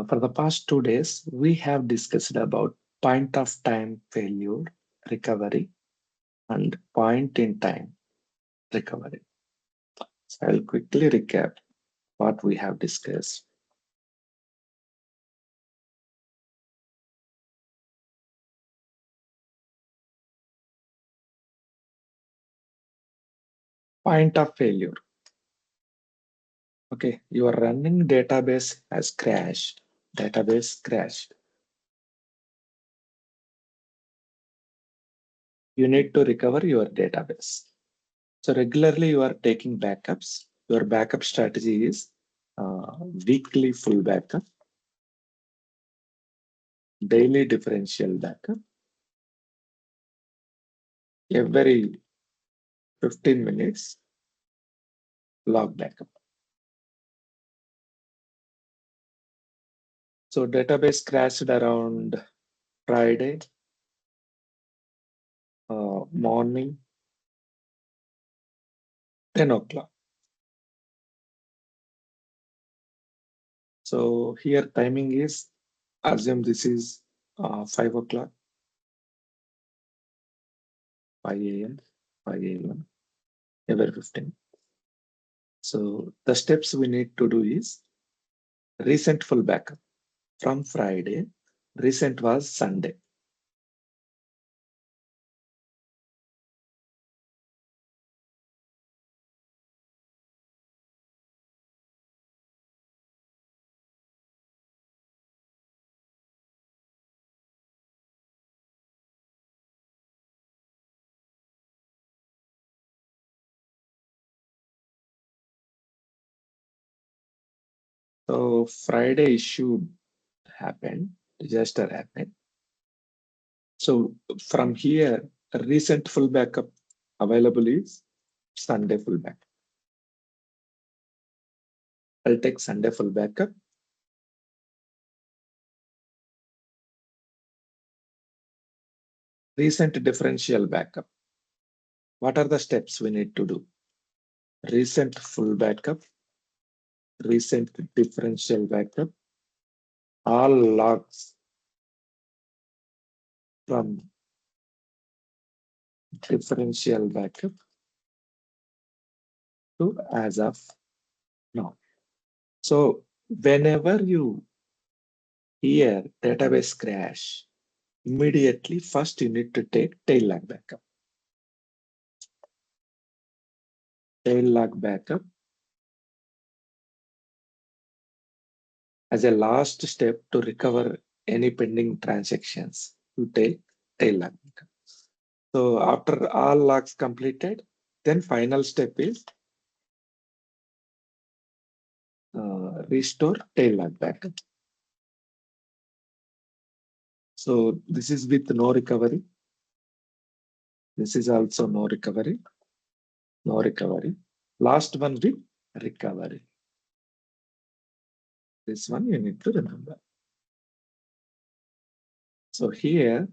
For the past 2 days, we have discussed about point of time failure recovery and point in time recovery. So I'll quickly recap what we have discussed. Point of failure. Okay, your running database has crashed. Database crashed. You need to recover your database. So regularly you are taking backups. Your backup strategy is weekly full backup, daily differential backup, every 15 minutes log backup. So database crashed around Friday morning, 10 o'clock. So here timing is, assume this is 5 o'clock, 5 a.m., 5 a.m., every 15. So the steps we need to do is recent full backup from Friday. Recent was Sunday. So Friday issue happened, disaster happened. So from here, a recent full backup available is Sunday full backup. I'll take Sunday full backup. Recent differential backup. What are the steps we need to do? Recent full backup, recent differential backup, all logs from differential backup to as of now. So whenever you hear database crash, immediately first you need to take tail log backup. Tail log backup as a last step to recover any pending transactions. You take tail log backup. So after all logs completed, then final step is restore tail log backup. So this is with no recovery. This is also no recovery. No recovery. Last one with recovery. This one you need to remember. So here,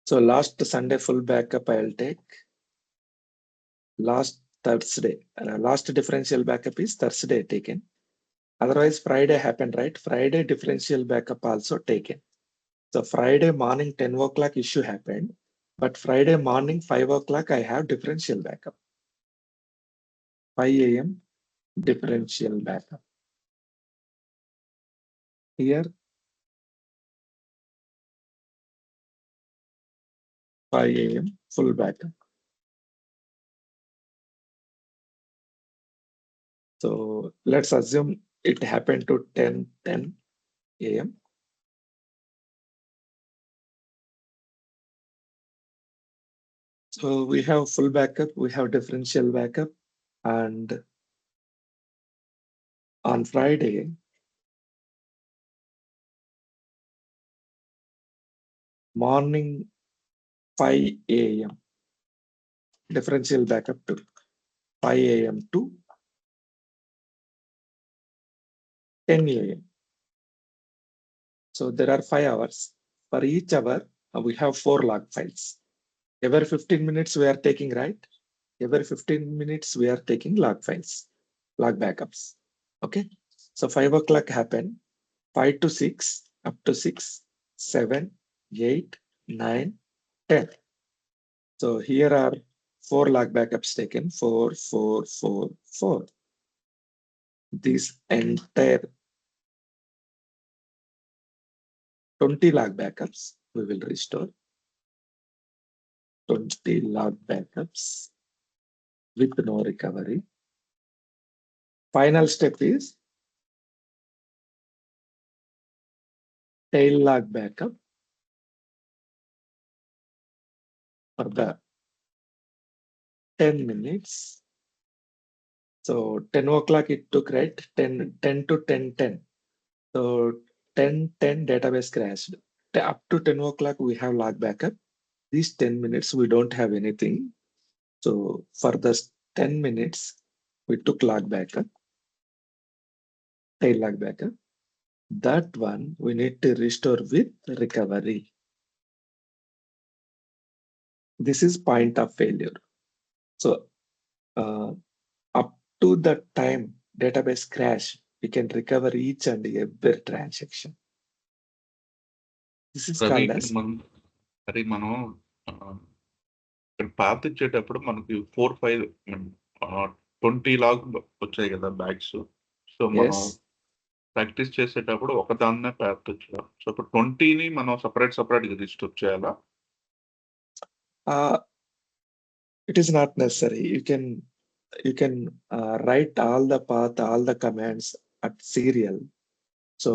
so last Sunday full backup I'll take. Last Thursday, last differential backup is Thursday taken. Otherwise Friday happened, right? Friday differential backup also taken. So Friday morning 10 o'clock issue happened, but Friday morning 5 o'clock I have differential backup. 5 a.m. differential backup. Here 5 a.m. full backup. So let's assume it happened to 10 a.m. So we have full backup, we have differential backup, and on Friday, morning 5 a.m. differential backup to 5 a.m. to 10 a.m. So there are 5 hours. For each hour, we have 4 log files. Every 15 minutes we are taking, right? Every 15 minutes, we are taking log files, log backups. Okay. So 5 o'clock happened, 5 to 6, up to 6, 7, 8, 9, 10. So here are 4 log backups taken, 4, 4, 4, 4. This entire 20 log backups we will restore. 20 log backups with no recovery. Final step is tail log backup for the 10 minutes. So 10 o'clock it took, right? 10 to 10:10. So 10:10 database crashed. Up to 10 o'clock we have log backup. These 10 minutes we don't have anything. So for the 10 minutes we took log backup, tail log backup. That one we need to restore with recovery. This is point of failure. So up to the time database crash, we can recover each and every transaction. This is called as అది మనం path ఇచ్చేటప్పుడు మనకి 4-5 20 log వచ్చాయి కదా bags. So మనం practice చేసేటప్పుడు ఒకదాన్నే path వచ్చాం. So ఇప్పుడు 20ని మనం సెపరేట్‌గా రిజిస్టర్ చేయాలా? It is not necessary. You can write all the path, all the commands at serial. So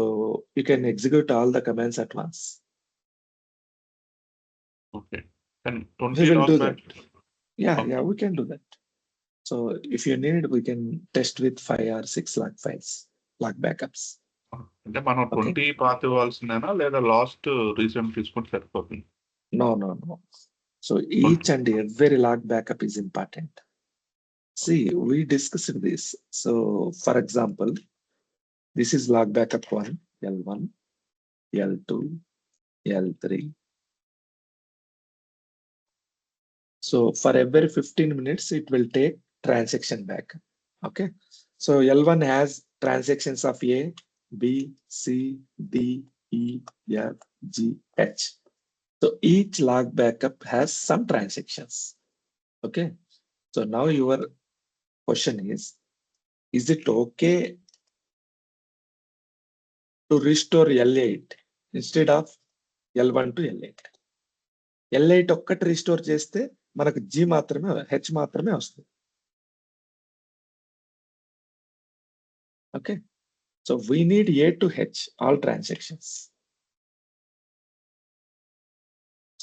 you can execute all the commands at once. Okay. And 20 We will log do back. that. Yeah, Okay. yeah, we can do that. So if you need, we can test with 5 or 6 log files, log backups. అంటే మనం 20 path ఇవ్వాల్సిందేనా లేదా last recent తీసుకుంటే సరిపోతుంది? No. So each and every log backup is important. See, we discussed this. So for example, this is log backup 1, L1, L2, L3. So for every 15 minutes, it will take transaction back. Okay. So L1 has transactions of A, B, C, D, E, F, G, H. So each log backup has some transactions. Okay. So now your question is it okay to restore L8 instead of L1 to L8? L8 ఒక్కటి restore చేస్తే మనకు G మాత్రమే, H మాత్రమే వస్తుంది. Okay. So we need A to H, all transactions.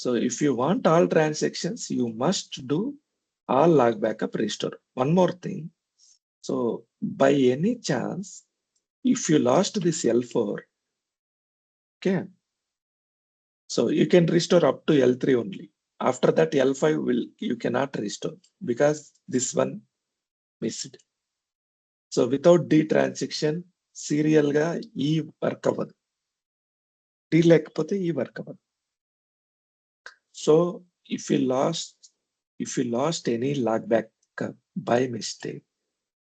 So if you want all transactions, you must do all log backup restore. One more thing. So by any chance, if you lost this L4, okay, so you can restore up to L3 only. After that L5 you cannot restore because this one missed. So without D transaction, serial ga E work avadu. D lekapothe E work avadu. So if you lost any log backup by mistake,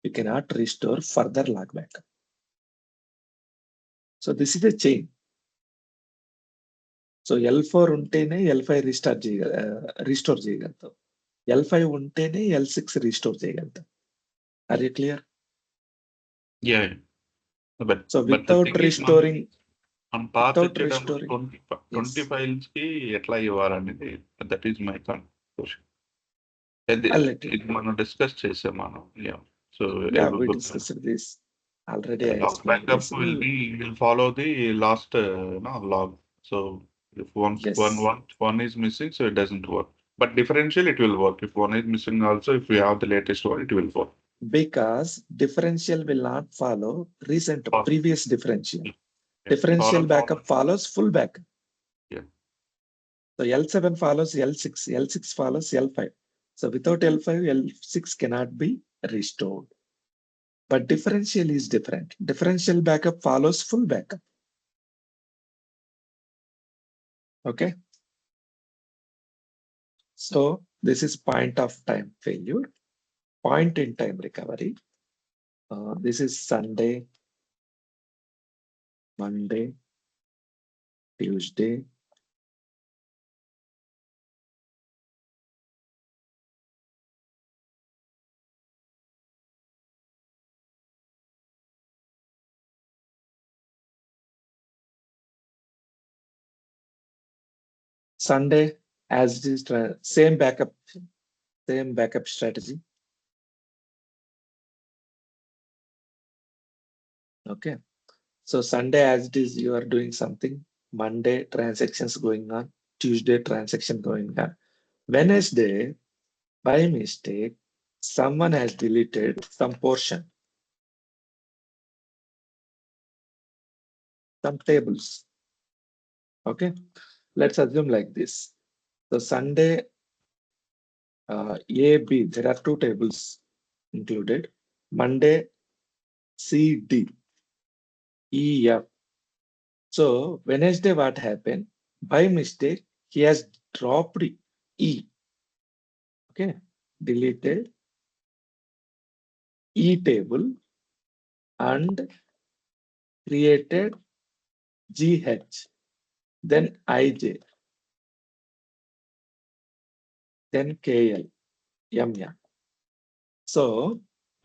you cannot restore further log backup. So this is a chain. So L4 untene L5 restore చేయగలుగుతాం. L5 untene L6 restore చేయగలుగుతాం. Are you clear? Yeah. So without restoring, మనం path ఇచ్చేటప్పుడు 20 files కి ఎట్లా ఇవ్వాలనేది that is my question. ఇది మనం discuss చేసాం మనం. So we discussed this already. Backup will follow the last log. So if one is missing, so it doesn't work. But differential, it will work. If one is missing also, if we have the latest one, it will work. Because differential will not follow previous differential. Differential backup follows full backup. Yeah. So L7 follows L6, L6 follows L5. So without L5, L6 cannot be restored. But differential is different. Differential backup follows full backup. Okay. So this is point of time failure. point in time recovery. This is Sunday, Monday, Tuesday, Sunday as it is same backup strategy. Okay. So Sunday as it is, you are doing something. Monday transactions going on. Tuesday transaction going on. Wednesday, by mistake, someone has deleted some portion, some tables. Okay. Let's assume like this. So Sunday, A, B, there are two tables included. Monday, C, D, E, F. So Wednesday, what happened? By mistake, he has dropped E. Okay, deleted E table and created GH, then IJ, then KL, ML. So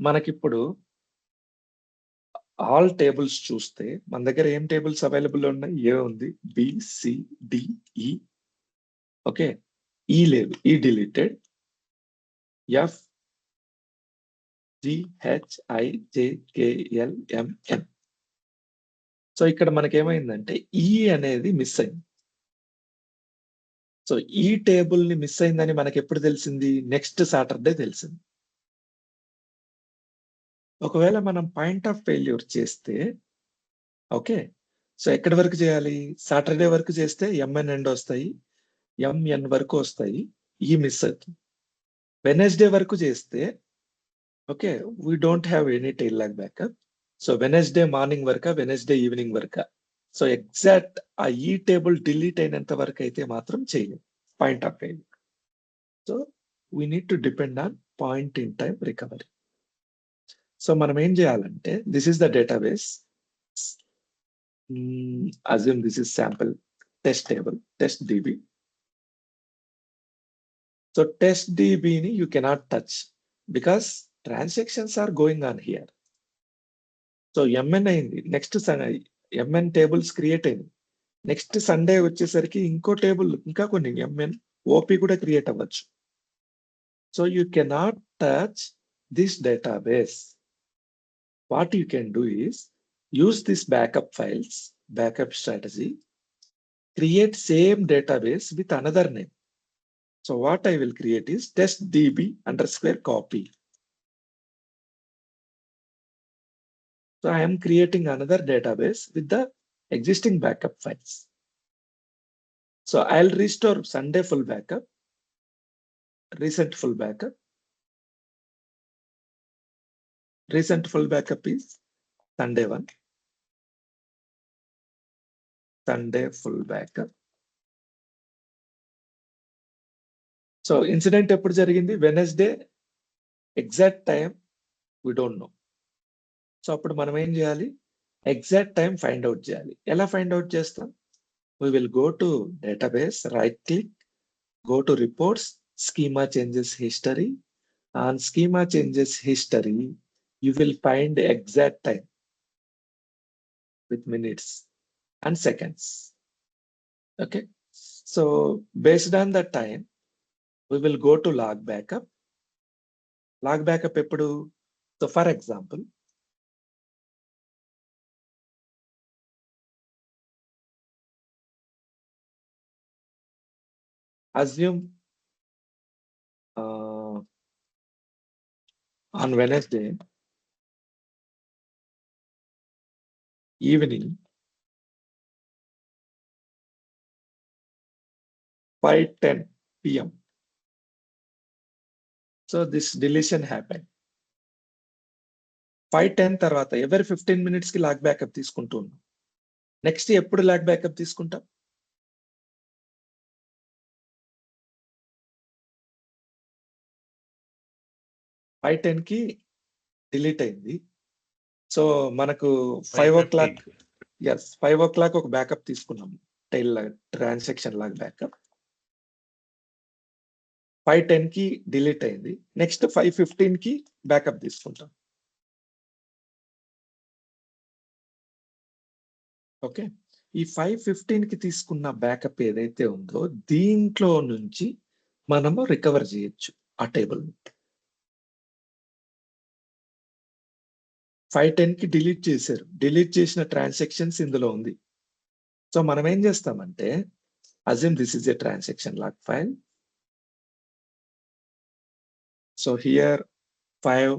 మనకిప్పుడు all tables చూస్తే మన దగ్గర ఏం tables available ఉన్నాయి? A ఉంది, B, C, D, E. Okay, E లేదు, E deleted. F, G, H, I, J, K, L, M, N. So ఇక్కడ మనకేమైందంటే ఈ అనేది మిస్ అయింది. సో ఈ టేబుల్ ని మిస్ అయిందని మనకి ఎప్పుడు తెలిసింది? నెక్స్ట్ సాటర్డే తెలిసింది. ఒకవేళ మనం పాయింట్ ఆఫ్ ఫెయిల్యూర్ చేస్తే, ఓకే, సో ఎక్కడి వరకు చేయాలి? సాటర్డే వరకు చేస్తే ఎంఎన్ ఎండ్ వస్తాయి, ఎంఎన్ వరకు వస్తాయి, ఈ మిస్ అవుతుంది. వెనస్డే వరకు చేస్తే, okay, we don't have any tail log backup. So Wednesday morning వరక, వెనస్డే ఈవినింగ్ వరక. సో ఎగ్జాక్ట్ ఆ ఈ టేబుల్ డిలీట్ అయినంత వరకు అయితే మాత్రం చేయలేదు point of failure. So we need to depend on point in time recovery. So మనం ఏం చేయాలంటే, this is the database. Assume this is sample test table, test DB. So test DB ni you cannot touch because transactions are going on here. So MN అయింది, next MN tables create అయింది. Next Sunday వచ్చేసరికి ఇంకో table, ఇంకా కొన్ని MN OP కూడా create అవ్వచ్చు. So you cannot touch this database. What you can do is use this backup files, backup strategy, create same database with another name. So what I will create is test DB underscore copy. So I am creating another database with the existing backup files. So I'll restore Sunday full backup, recent full backup. Recent full backup is Sunday 1. Sunday full backup. So incident ఎప్పుడు జరిగింది? Wednesday, exact time we don't know. So అప్పుడు మనం ఏం చేయాలి? Exact time find out చేయాలి. ఎలా find out చేస్తాం? We will go to database, right click, go to reports, schema changes history. On schema changes history, you will find exact time with minutes and seconds. Okay. So based on that time, we will go to log backup. Log backup eppudu? So for example, assume on Wednesday evening 5:10 PM. So this deletion happened. 5:10 తర్వాత ఎవరి 15 minutes కి log backup తీసుకుంటూ ఉన్నాం. Next ఎప్పుడు log backup తీసుకుంటాం? 5:10 కి delete అయింది. So మనకు 5:00 యెస్ 5:00 ఒక బ్యాకప్ తీసుకున్నాం. టైల్ లాగా ట్రాన్సాక్షన్ లాగా బ్యాకప్. 5:10 కి డిలీట్ అయింది. నెక్స్ట్ 5:15 కి బ్యాకప్ తీసుకుంటాం. ఓకే. ఈ 5:15 కి తీసుకున్న బ్యాకప్ ఏదైతే ఉందో దీంట్లో నుంచి మనము రికవర్ చేయొచ్చు ఆ టేబుల్‌ని. 5:10 కి డిలీట్ చేశారు. డిలీట్ చేసిన ట్రాన్సాక్షన్స్ ఇందులో ఉంది. సో మనం ఏం చేస్తామంటే assume this is a transaction log file. So here 5,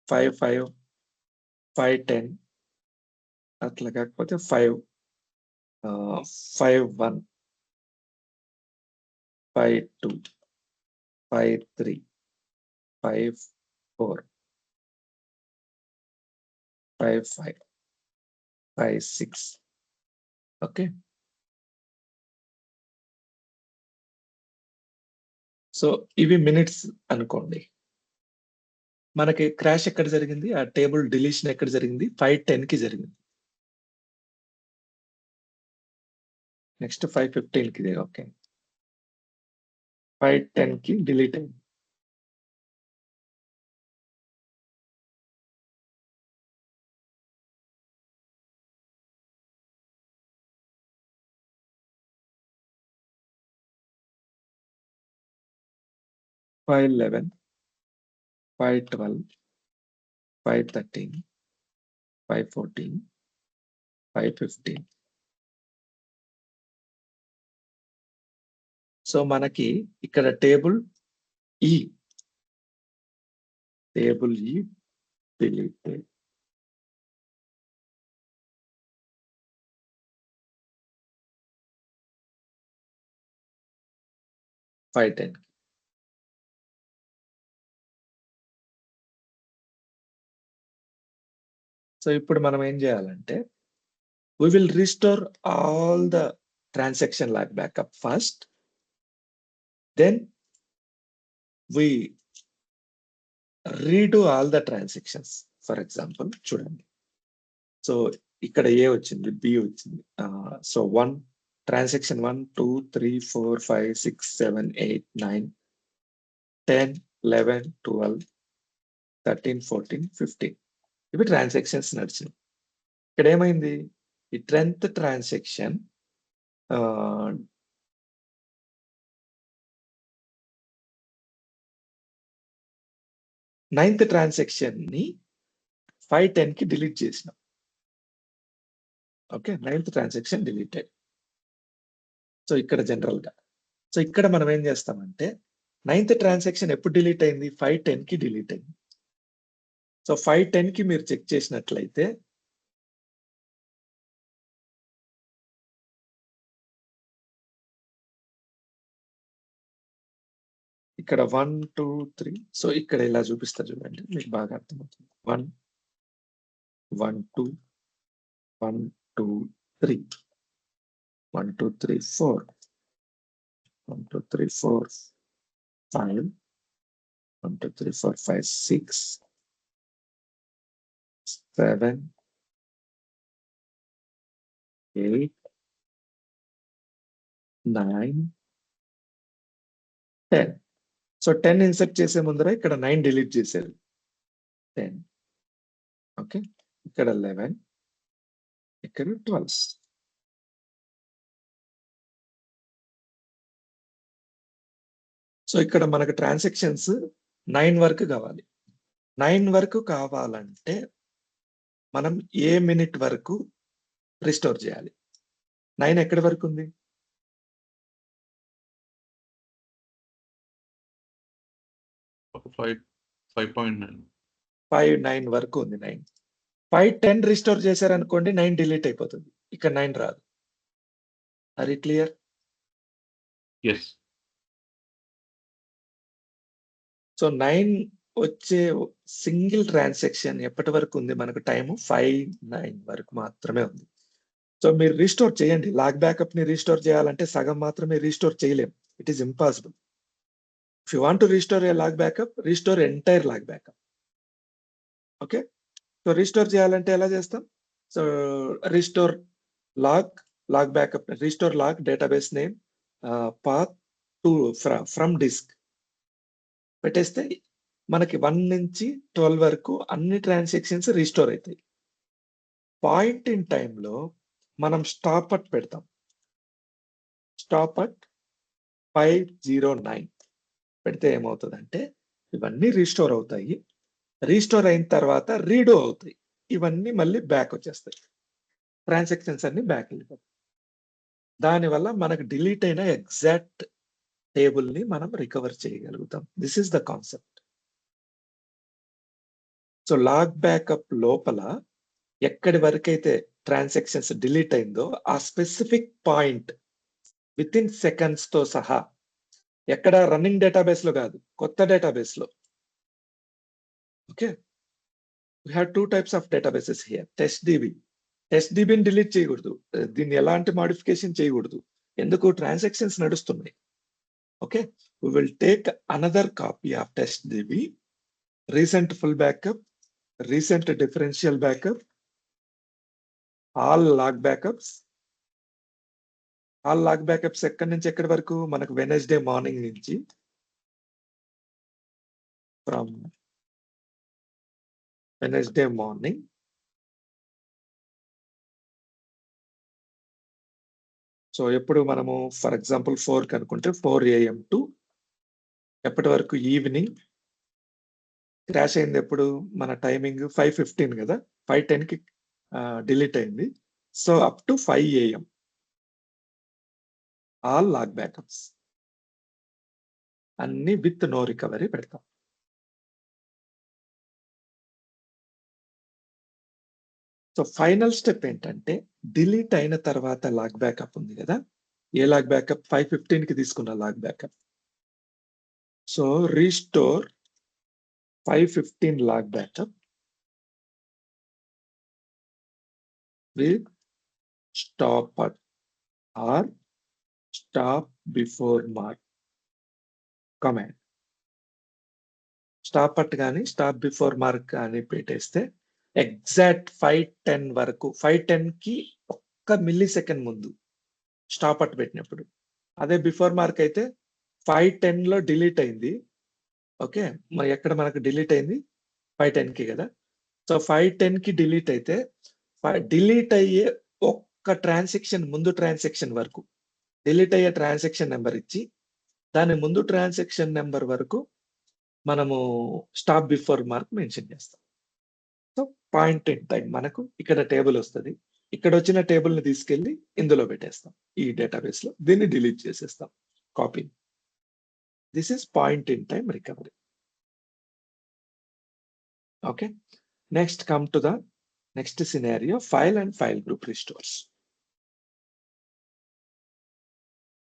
5, 5, 5, 10 అట్లా కాకపోతే 5, 5, 1, 5, 2, 5, 3, 5, 4, 5, 5, 5, 6. ఓకే. సో ఇవి మినిట్స్ అనుకోండి. మనకి క్రాష్ ఎక్కడ జరిగింది? ఆ టేబుల్ డిలీషన్ ఎక్కడ జరిగింది? 5:10 కి జరిగింది. నెక్స్ట్ 5:15 కి ఓకే. 5:10 కి డిలీట్ అయింది. ఫైవ్ 11, 5:12, 5:13, 5:14, 5:15. సో మనకి ఇక్కడ టేబుల్ ఈ డిలీటెడ్. ఫైవ్ 10. సో ఇప్పుడు మనం ఏం చేయాలంటే we will restore all the transaction log backup first. Then we redo all the transactions. For example, చూడండి. సో ఇక్కడ ఏ వచ్చింది, బి వచ్చింది. So 1 transaction 1, 2, 3, 4, 5, 6, 7, 8, 9, 10, 11, 12, 13, 14, 15. ఇవి ట్రాన్సాక్షన్స్ నడిచినాయి. ఇక్కడ ఏమైంది? ఈ 10th ట్రాన్సాక్షన్ 9th ట్రాన్సాక్షన్ ని 5:10 కి డిలీట్ చేసినాం. Okay. 9th transaction deleted. So ఇక్కడ జనరల్ గా. సో ఇక్కడ మనం ఏం చేస్తామంటే 9th ట్రాన్సాక్షన్ ఎప్పుడు డిలీట్ అయింది? 5:10 కి డిలీట్ అయింది. సో 5:10 కి మీరు చెక్ చేసినట్లయితే ఇక్కడ 1, 2, 3. సో ఇక్కడ ఇలా చూపిస్తా చూడండి, మీకు బాగా అర్థమవుతుంది. 1, 1, 2, 1, 2, 3, 1, 2, 3, 4, 1, 2, 3, 4, 5, 1, 2, 3, 4, 5, 6, 7, 8, 9, 10. సో 10 ఇన్సర్ట్ చేసే ముందర ఇక్కడ 9 డిలీట్ చేశారు. 10. ఓకే. ఇక్కడ 11, ఇక్కడ 12. సో ఇక్కడ మనకు ట్రాన్సాక్షన్స్ 9 వరకు కావాలి. 9 వరకు కావాలంటే మనం ఏ మినిట్ వరకు రిస్టోర్ చేయాలి? 9 ఎక్కడి వరకు ఉంది? ఒక 5.9. 5:09 వరకు ఉంది 9. 5:10 రిస్టోర్ చేశారనుకోండి 9 డిలీట్ అయిపోతుంది. ఇక్కడ 9 రాదు. Are you clear? Yes. So 9 వచ్చే సింగిల్ ట్రాన్సాక్షన్ ఎప్పటి వరకు ఉంది? మనకు టైము 5:09 వరకు మాత్రమే ఉంది. సో మీరు రిస్టోర్ చేయండి. లాగ్ బ్యాకప్ ని రిస్టోర్ చేయాలంటే సగం మాత్రమే రిస్టోర్ చేయలేం. It is impossible. If you want to restore a log backup, restore entire log backup. Okay. So restore చేయాలంటే ఎలా చేస్తాం? So restore log backup, restore log database name, path to from disk పెట్టేస్తే మనకి 1 నుంచి 12 వరకు అన్ని transactions restore అవుతాయి. Point in టైంలో మనం స్టాప్ అట్ పెడతాం. స్టాప్ అట్ 509 పెడితే ఏమవుతుందంటే ఇవన్నీ రీస్టోర్ అవుతాయి. రీస్టోర్ అయిన తర్వాత రీడో అవుతాయి. ఇవన్నీ మళ్ళీ బ్యాక్ వచ్చేస్తాయి. ట్రాన్సాక్షన్స్ అన్ని బ్యాక్ వెళ్ళిపోతాయి. దానివల్ల మనకు డిలీట్ అయిన ఎగ్జాక్ట్ టేబుల్ ని మనం రికవర్ చేయగలుగుతాం. This is the concept. So log backup లోపల ఎక్కడి వరకైతే ట్రాన్సాక్షన్స్ డిలీట్ అయిందో ఆ specific point within seconds తో సహా, ఎక్కడ రన్నింగ్ డేటాబేస్ లో కాదు, కొత్త డేటాబేస్ లో. Okay, we have 2 types of databases here. Test డిబిని డిలీట్ చేయకూడదు, దీన్ని ఎలాంటి మాడిఫికేషన్ చేయకూడదు. ఎందుకు? ట్రాన్సాక్షన్స్ నడుస్తున్నాయి. Okay, we will take another copy of TestDB, recent full backup, recent differential backup, all log backups. All log backups ఎక్కడి నుంచి ఎక్కడి వరకు? మనకు వెనస్డే మార్నింగ్ నుంచి ఫ్రమ్ వెనస్డే మార్నింగ్ సో ఎప్పుడు మనము ఫర్ ఎగ్జాంపుల్ 4 కనుకుంటే 4 AM టు ఎప్పటి వరకు? ఈవినింగ్. క్రాష్ అయింది ఎప్పుడు? మన టైమింగ్ 5:15 కదా, 5:10 కి డిలీట్ అయింది. So up to 5 AM all log backups అన్ని విత్ నో రికవరీ పెడతాం. సో ఫైనల్ స్టెప్ ఏంటంటే, డిలీట్ అయిన తర్వాత లాగ్ బ్యాకప్ ఉంది కదా, ఏ లాగ్ బ్యాకప్? 5:15 కి తీసుకున్న log backup. So restore 5:15 log backup with stop at or stop before mark command. Stop at కానీ స్టాప్ బిఫోర్ మార్క్ కానీ పెట్టేస్తే ఎగ్జాక్ట్ 5:10 వరకు, 5:10 కి ఒక్క మిల్లీ సెకండ్ ముందు స్టాప్ అట్ పెట్టినప్పుడు. అదే బిఫోర్ మార్క్ అయితే 5:10 లో డిలీట్ అయింది. ఓకే, మరి ఎక్కడ మనకు డిలీట్ అయింది? 5:10 కి కదా. సో 5:10 కి డిలీట్ అయితే డిలీట్ అయ్యే ఒక్క ట్రాన్సాక్షన్ ముందు ట్రాన్సాక్షన్ వరకు డిలీట్ అయ్యే ట్రాన్సాక్షన్ నెంబర్ ఇచ్చి, దాని ముందు ట్రాన్సాక్షన్ నెంబర్ వరకు మనము స్టాప్ బిఫోర్ మార్క్ మెన్షన్ చేస్తాం. సో పాయింట్ ఇన్ టైం మనకు ఇక్కడ టేబుల్ వస్తుంది. ఇక్కడ వచ్చిన టేబుల్ ని తీసుకెళ్లి ఇందులో పెట్టేస్తాం, ఈ డేటాబేస్ లో. దీన్ని డిలీట్ చేసేస్తాం, copy. This is point in time recovery. Okay, next come to the next scenario, file and file group restores.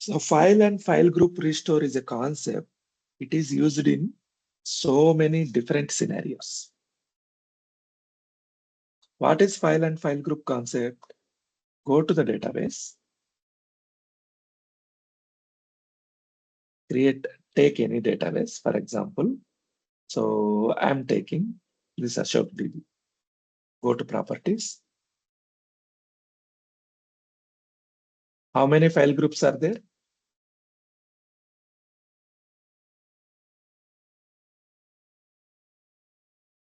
So file and file group restore is a concept. It is used in so many different scenarios. What is file and file group concept? Go to the database, take any database, for example. So I'm taking this Ashok DB. Go to properties. How many file groups are there?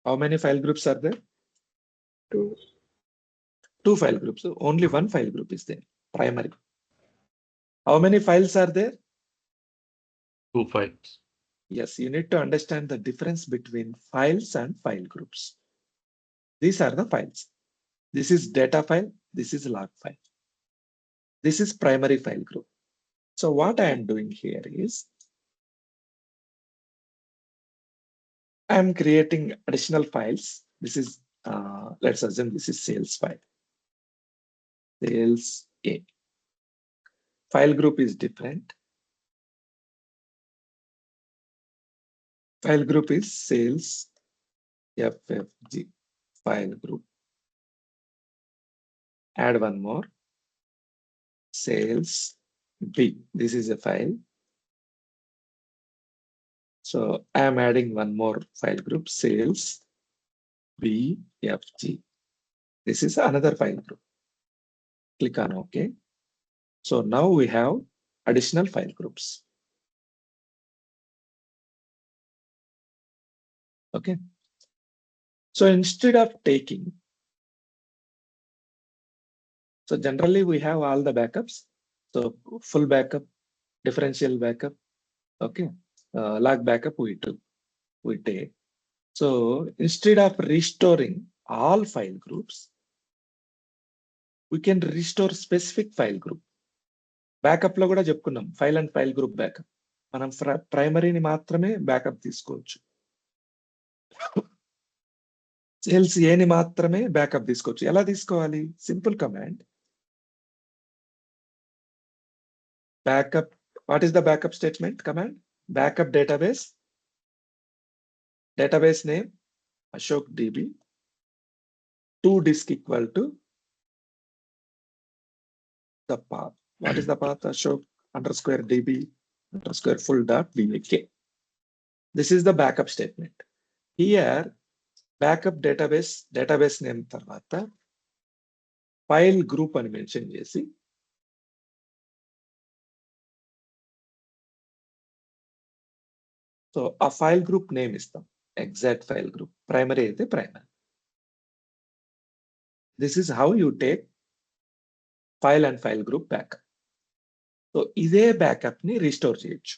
How many file groups are there? Two file groups. Only one file group is there, primary. How many files are there? 2 files. Yes, you need to understand the difference between files and file groups. These are the files. This is data file. This is log file. This is primary file group. So what I am doing here is, I am creating additional files. This is, let's assume this is sales file. Sales A. File group is different. File group is sales FFG file group. Add one more. Sales B. This is a file. So I am adding one more file group, sales BFG. This is another file group. Click on OK. So now we have additional file groups. Okay. So instead of taking, so generally we have all the backups. So full backup, differential backup, okay, log backup we take. So instead of restoring all file groups, we can restore specific file group. Backup లో కూడా చెప్పుకున్నాం file and file group backup. మనం ప్రైమరీని మాత్రమే backup తీసుకోవచ్చు. Sales ఏని మాత్రమే backup తీసుకోవచ్చు. ఎలా తీసుకోవాలి? Simple command backup. What is the backup statement command? Backup database name Ashok DB to disk equal to the path. What is the path? Ashok underscore DB underscore full dot BAK. This is the backup statement. Here backup database name tarvata file group అని mention చేసి so ఆ file group name ఇస్తాం. Exact file group. Primary అయితే primary. This is how you take file and file group backup. So ఇదే backup ని restore చేయొచ్చు.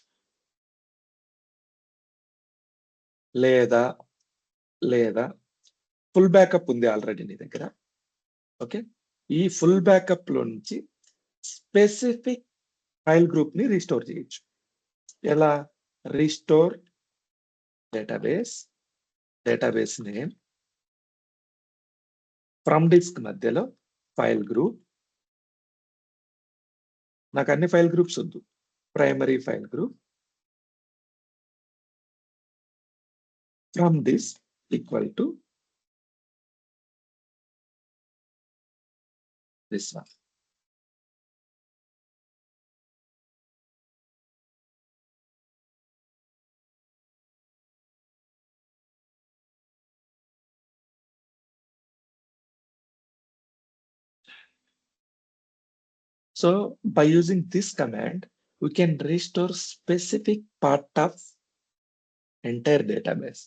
లేదా full backup ఉంది ఆల్రెడీ నీ దగ్గర. ఓకే, ఈ ఫుల్ బ్యాకప్ లో నుంచి స్పెసిఫిక్ ఫైల్ గ్రూప్ ని రిస్టోర్ చేయొచ్చు. ఎలా? Restore database name from disk మధ్యలో ఫైల్ గ్రూప్. నాకు అన్ని ఫైల్ గ్రూప్స్ వద్దు, primary file group from disk equal to this one. So by using this command, we can restore specific part of entire database.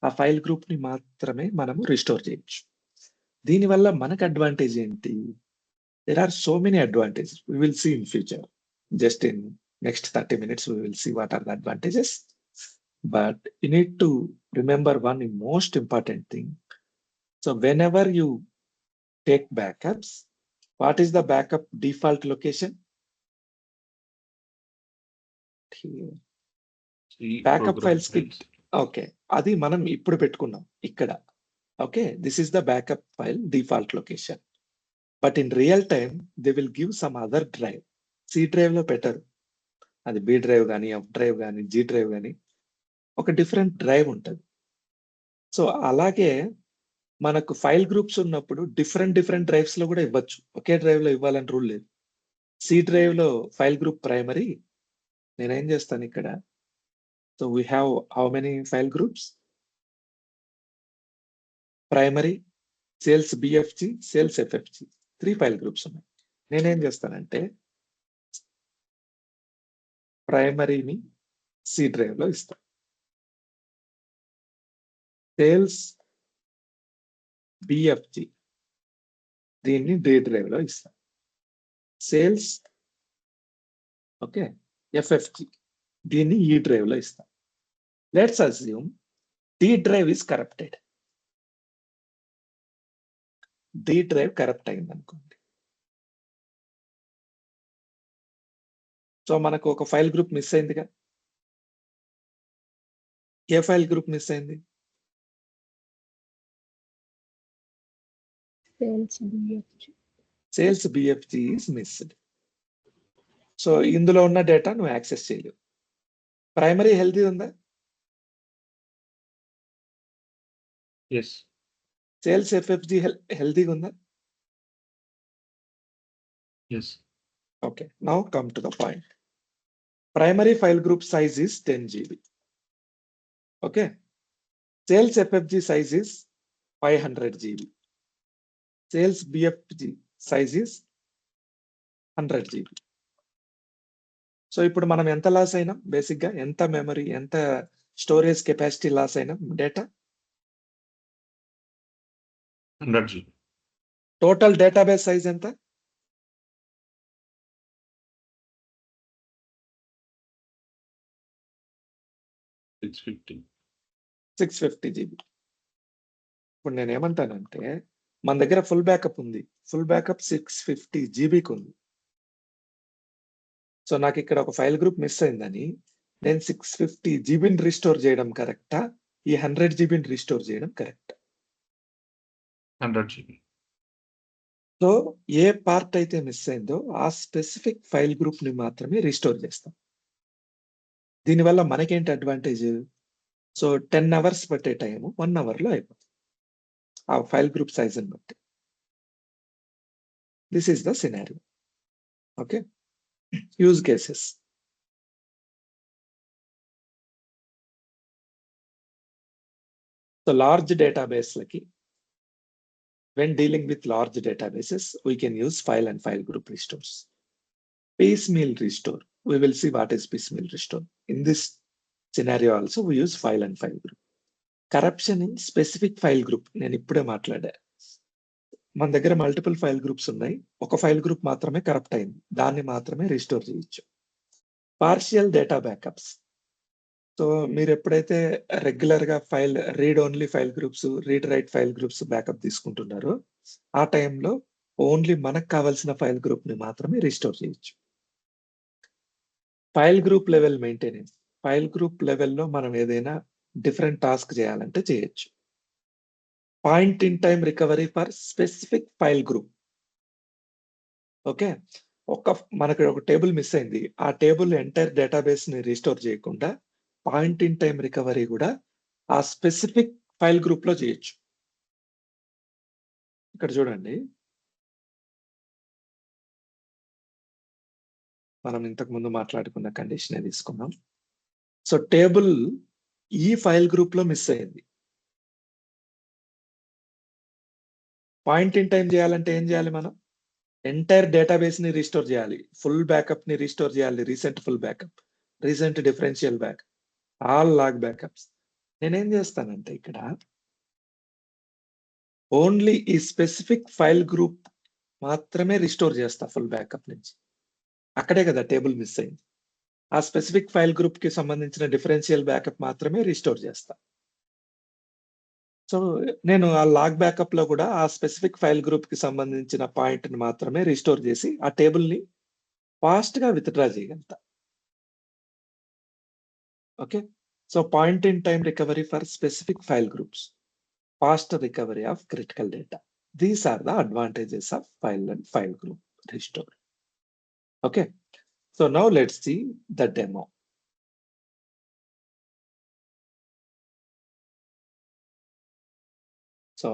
ఆ file group ని మాత్రమే మనము restore చేయొచ్చు. దీనివల్ల మనకు అడ్వాంటేజ్ ఏంటి? There are so many advantages. We will see in future. Just in next 30 minutes, we will see what are the advantages. But you need to remember one most important thing. So whenever you take backups, what is the backup default location? Here. Backup files కి okay, అది మనం ఇప్పుడు పెట్టుకున్నాం ఇక్కడ. Okay, this is the backup file default location. But in real time they will give some other drive. C drive లో పెట్టరు, అది B drive కానీ ఎఫ్ డ్రైవ్ కానీ జి డ్రైవ్ కానీ ఒక డిఫరెంట్ డ్రైవ్ ఉంటుంది. సో అలాగే మనకు ఫైల్ గ్రూప్స్ ఉన్నప్పుడు డిఫరెంట్ డ్రైవ్స్ లో కూడా ఇవ్వచ్చు. ఒకే డ్రైవ్ లో ఇవ్వాలని రూల్ లేదు. సి డ్రైవ్ లో ఫైల్ గ్రూప్ ప్రైమరీ. నేనేం చేస్తాను ఇక్కడ, so we have how many file groups? Primary, sales BFG, sales FFG, 3 file groups ఉన్నాయి. నేనేం చేస్తానంటే ప్రైమరీని సి డ్రైవ్ లో ఇస్తాను, సేల్స్ బిఎఫ్జి దీన్ని డి డ్రైవ్ లో ఇస్తాను, సేల్స్ ఓకే ఎఫ్ఎఫ్జి దీన్ని ఈ డ్రైవ్ లో ఇస్తాను. Let's assume D drive is corrupted. D drive corrupt అయింది అనుకోండి. సో మనకు ఒక ఫైల్ గ్రూప్ మిస్ అయిందిగా. ఏ ఫైల్ గ్రూప్ మిస్ అయింది? Sales BFG is missed. So ఇందులో ఉన్న డేటా నువ్వు యాక్సెస్ చేయలేవు. ప్రైమరీ హెల్తీ ఉందా? సేల్స్ ఎఫ్ఎఫ్జి హెల్తీగా ఉందా? Okay, now come to the point. Primary file group size is 10 GB. Okay. Sales FFG size is 500 GB. Sales BFG size is 100 GB. So ఇప్పుడు మనం ఎంత లాస్ అయినాం? బేసిక్గా ఎంత మెమరీ, ఎంత స్టోరేజ్ కెపాసిటీ లాస్ అయినాం data? 100 GB. Total database size ఎంత? 650 GB. ఇప్పుడు నేను ఏమంటానంటే మన దగ్గర ఫుల్ బ్యాకప్ ఉంది. ఫుల్ బ్యాకప్ 650 జీబీకి ఉంది. సో నాకు ఇక్కడ ఒక ఫైల్ గ్రూప్ మిస్ అయిందని నేను 650 జీబీని రిస్టోర్ చేయడం కరెక్టా? ఈ 100 జీబీని రిస్టోర్ చేయడం కరెక్ట్? 100 GB. సో ఏ పార్ట్ అయితే మిస్ అయిందో ఆ స్పెసిఫిక్ ఫైల్ గ్రూప్ ని మాత్రమే రిస్టోర్ చేస్తాం. దీనివల్ల మనకేంటి అడ్వాంటేజ్? సో 10 అవర్స్ పట్టే టైం 1 అవర్ లో అయిపోతుంది ఆ ఫైల్ గ్రూప్ సైజ్ ని బట్టి. This is the scenario. Okay, use cases. So large డేటాబేస్లకి when dealing with large databases, we can use file and file group restores. Piecemeal restore, we will see what is piecemeal restore. In this scenario also, we use file and file group. Corruption in specific file group, నేను ఇప్పుడే మాట్లాడా. మన దగ్గర multiple file groups ఉన్నాయి, ఒక file group మాత్రమే corrupt అయింది, దాన్ని మాత్రమే రిస్టోర్ చేయొచ్చు. Partial data backups. సో మీరు ఎప్పుడైతే రెగ్యులర్ గా file read only file groups, read write file groups backup తీసుకుంటున్నారో ఆ టైంలో ఓన్లీ మనకు కావాల్సిన ఫైల్ గ్రూప్ ని మాత్రమే రిస్టోర్ చేయొచ్చు. File group level maintenance. File group లెవెల్లో మనం ఏదైనా డిఫరెంట్ టాస్క్ చేయాలంటే చేయొచ్చు. Point in time recovery for specific file group. Okay, మనకు ఒక టేబుల్ మిస్ అయింది, ఆ టేబుల్ ఎంటైర్ డేటాబేస్ ని రిస్టోర్ చేయకుండా పాయింట్ ఇన్ టైం రికవరీ కూడా ఆ స్పెసిఫిక్ ఫైల్ గ్రూప్ లో చేయొచ్చు. ఇక్కడ చూడండి, మనం ఇంతకు ముందు మాట్లాడుకున్న కండిషన్ తీసుకున్నాం. సో టేబుల్ ఈ ఫైల్ గ్రూప్ లో మిస్ అయింది. పాయింట్ ఇన్ టైం చేయాలంటే ఏం చేయాలి? మనం ఎంటైర్ డేటాబేస్ ని రిస్టోర్ చేయాలి, ఫుల్ బ్యాకప్ ని రిస్టోర్ చేయాలి, recent full backup, recent differential backup, all log backups. నేనేం చేస్తానంటే ఇక్కడ ఓన్లీ ఈ స్పెసిఫిక్ ఫైల్ గ్రూప్ మాత్రమే రిస్టోర్ చేస్తా ఫుల్ బ్యాకప్ నుంచి. అక్కడే కదా టేబుల్ మిస్ అయింది. ఆ స్పెసిఫిక్ ఫైల్ గ్రూప్ కి సంబంధించిన డిఫరెన్షియల్ బ్యాకప్ మాత్రమే రిస్టోర్ చేస్తా. సో నేను ఆ లాగ్ బ్యాకప్ లో కూడా ఆ స్పెసిఫిక్ ఫైల్ గ్రూప్ కి సంబంధించిన పాయింట్ ని మాత్రమే రిస్టోర్ చేసి ఆ టేబుల్ ని ఫాస్ట్ గా విత్డ్రా చేయగలుగుతా. Okay, so point in time recovery for specific file groups, faster recovery of critical data. These are the advantages of file and file group restore. Okay, so now let's see the demo. So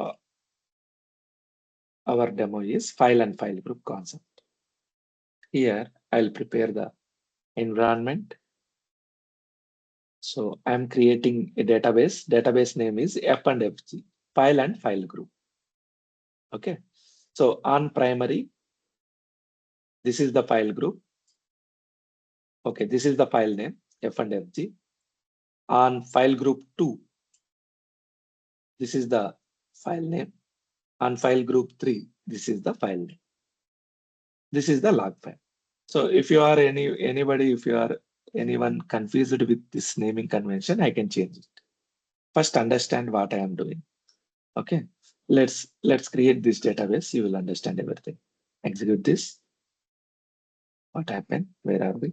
our demo is file and file group concept. Here I'll prepare the environment. So I'm creating a database. Database name is F&FG, file and file group. Okay, so on primary, this is the file group. Okay, this is the file name F&FG. On file group 2, this is the file name. On file group 3, this is the file name. This is the log file. So if you are if you are anyone confused with this naming convention, I can change it. First understand what I am doing. Okay, let's create this database. You will understand everything. Execute this. What happened? Where are we?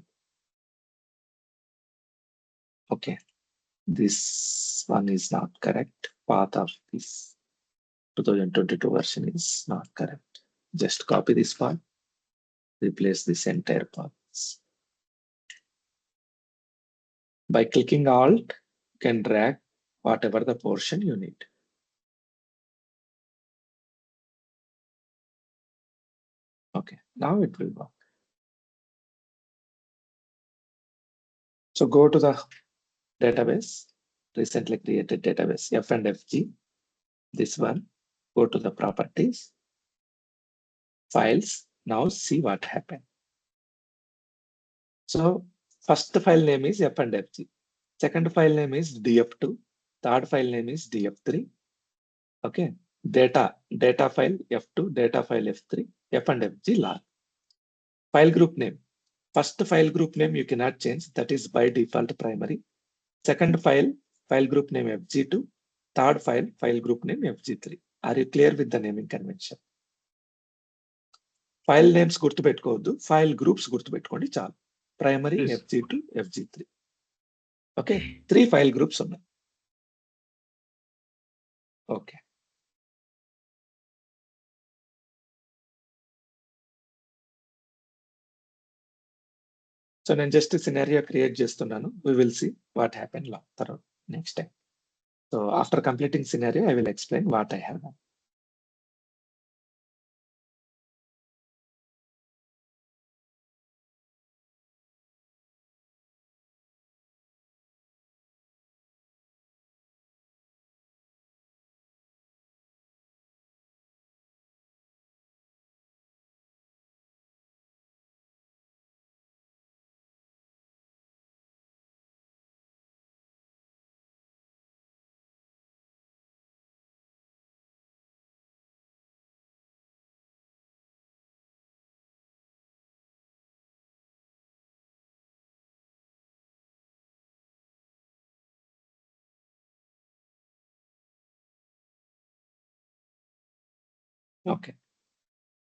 Okay, this one is not correct. Path of this 2022 version is not correct. Just copy this part, replace this entire path. By clicking Alt, you can drag whatever the portion you need. Okay, now it will work. So go to the database. recently created database F and FG. This one, go to the properties, files. Now see what happened. So first file name is F and FG. Second file name is DF2. Third file name is DF3. Okay. Data file F2, data file F3, F and FG log. File group name. First file group name you cannot change. That is by default primary. Second file group name FG2. Third file group name FG3. Are you clear with the naming convention? File names గుర్తుపెట్టుకోవద్దు, file groups గుర్తుపెట్టుకోండి చాలు. Primary Yes. FG2, FG3. Okay, 3 file groups ఉన్నాయి. Okay, so నేను just scenario create చేస్తున్నాను. We will see what happen తర్వాత next time. So after completing scenario I will explain what I have done. Okay,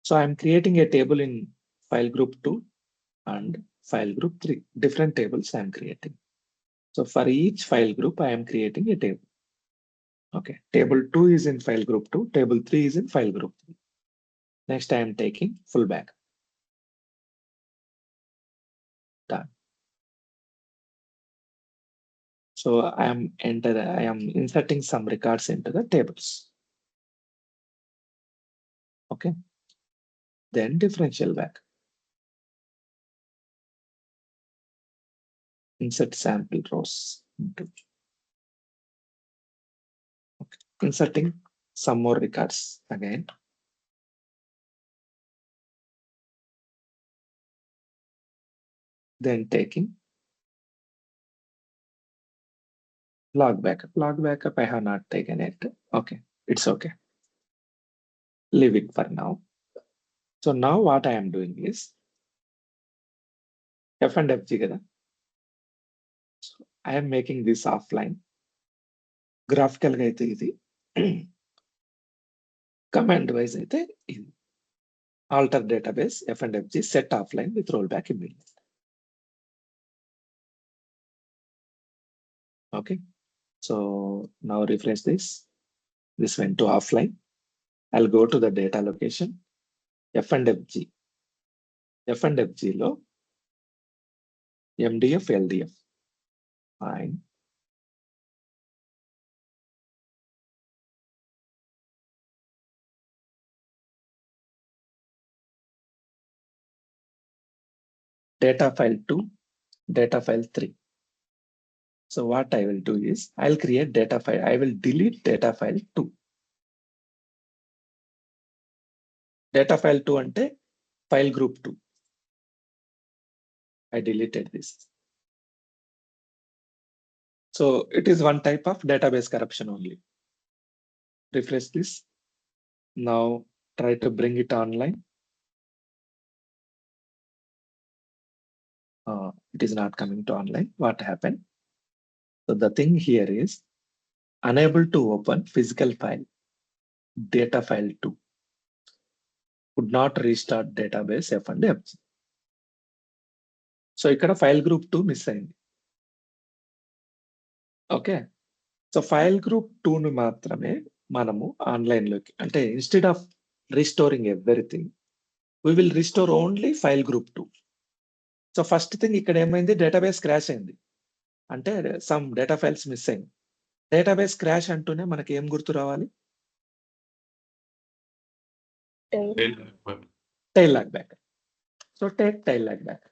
so I'm creating a table in file group 2 and file group 3. Different tables I am creating. So for each file group I am creating a table. Okay, table 2 is in file group 2, table 3 is in file group 3. Next I am taking full back. Done. So I am inserting some records into the tables. Okay, then differential back. Insert sample rows into. Okay, inserting some more records again. Then taking log backup. Log backup I have not taken it. Okay, it's okay. Leave it for now. So now what I am doing is F and FG kada. So I am making this offline. Graphical ga aithe idi. Command wise aithe idi. Alter database F and FG set offline with rollback immediate. Okay, so now refresh this. This went to offline. I'll go to the data location F and FG. F and FG lo MDF LDF. Fine. Data file 2, data file 3. So what I will do is I'll create data file. I will delete data file 2. Data file 2 ante file group 2. I deleted this. So it is one type of database corruption only. Refresh this. Now try to bring it online. It is not coming to online. What happened? So the thing here is unable to open physical file. Data file 2. Could not restart database F and FG. So ఇక్కడ file group 2 miss అయింది. Okay, so file group 2 ను మాత్రమే మనము online లోకి, అంటే instead of restoring everything we will restore only file group 2. So first thing ఇక్కడ ఏమైంది, database crash అయింది, అంటే సమ్ డేటా ఫైల్స్ మిస్ అయింది. డేటాబేస్ క్రాష్ అంటూనే మనకి ఏం గుర్తు రావాలి? Tail log back. So take tail log back.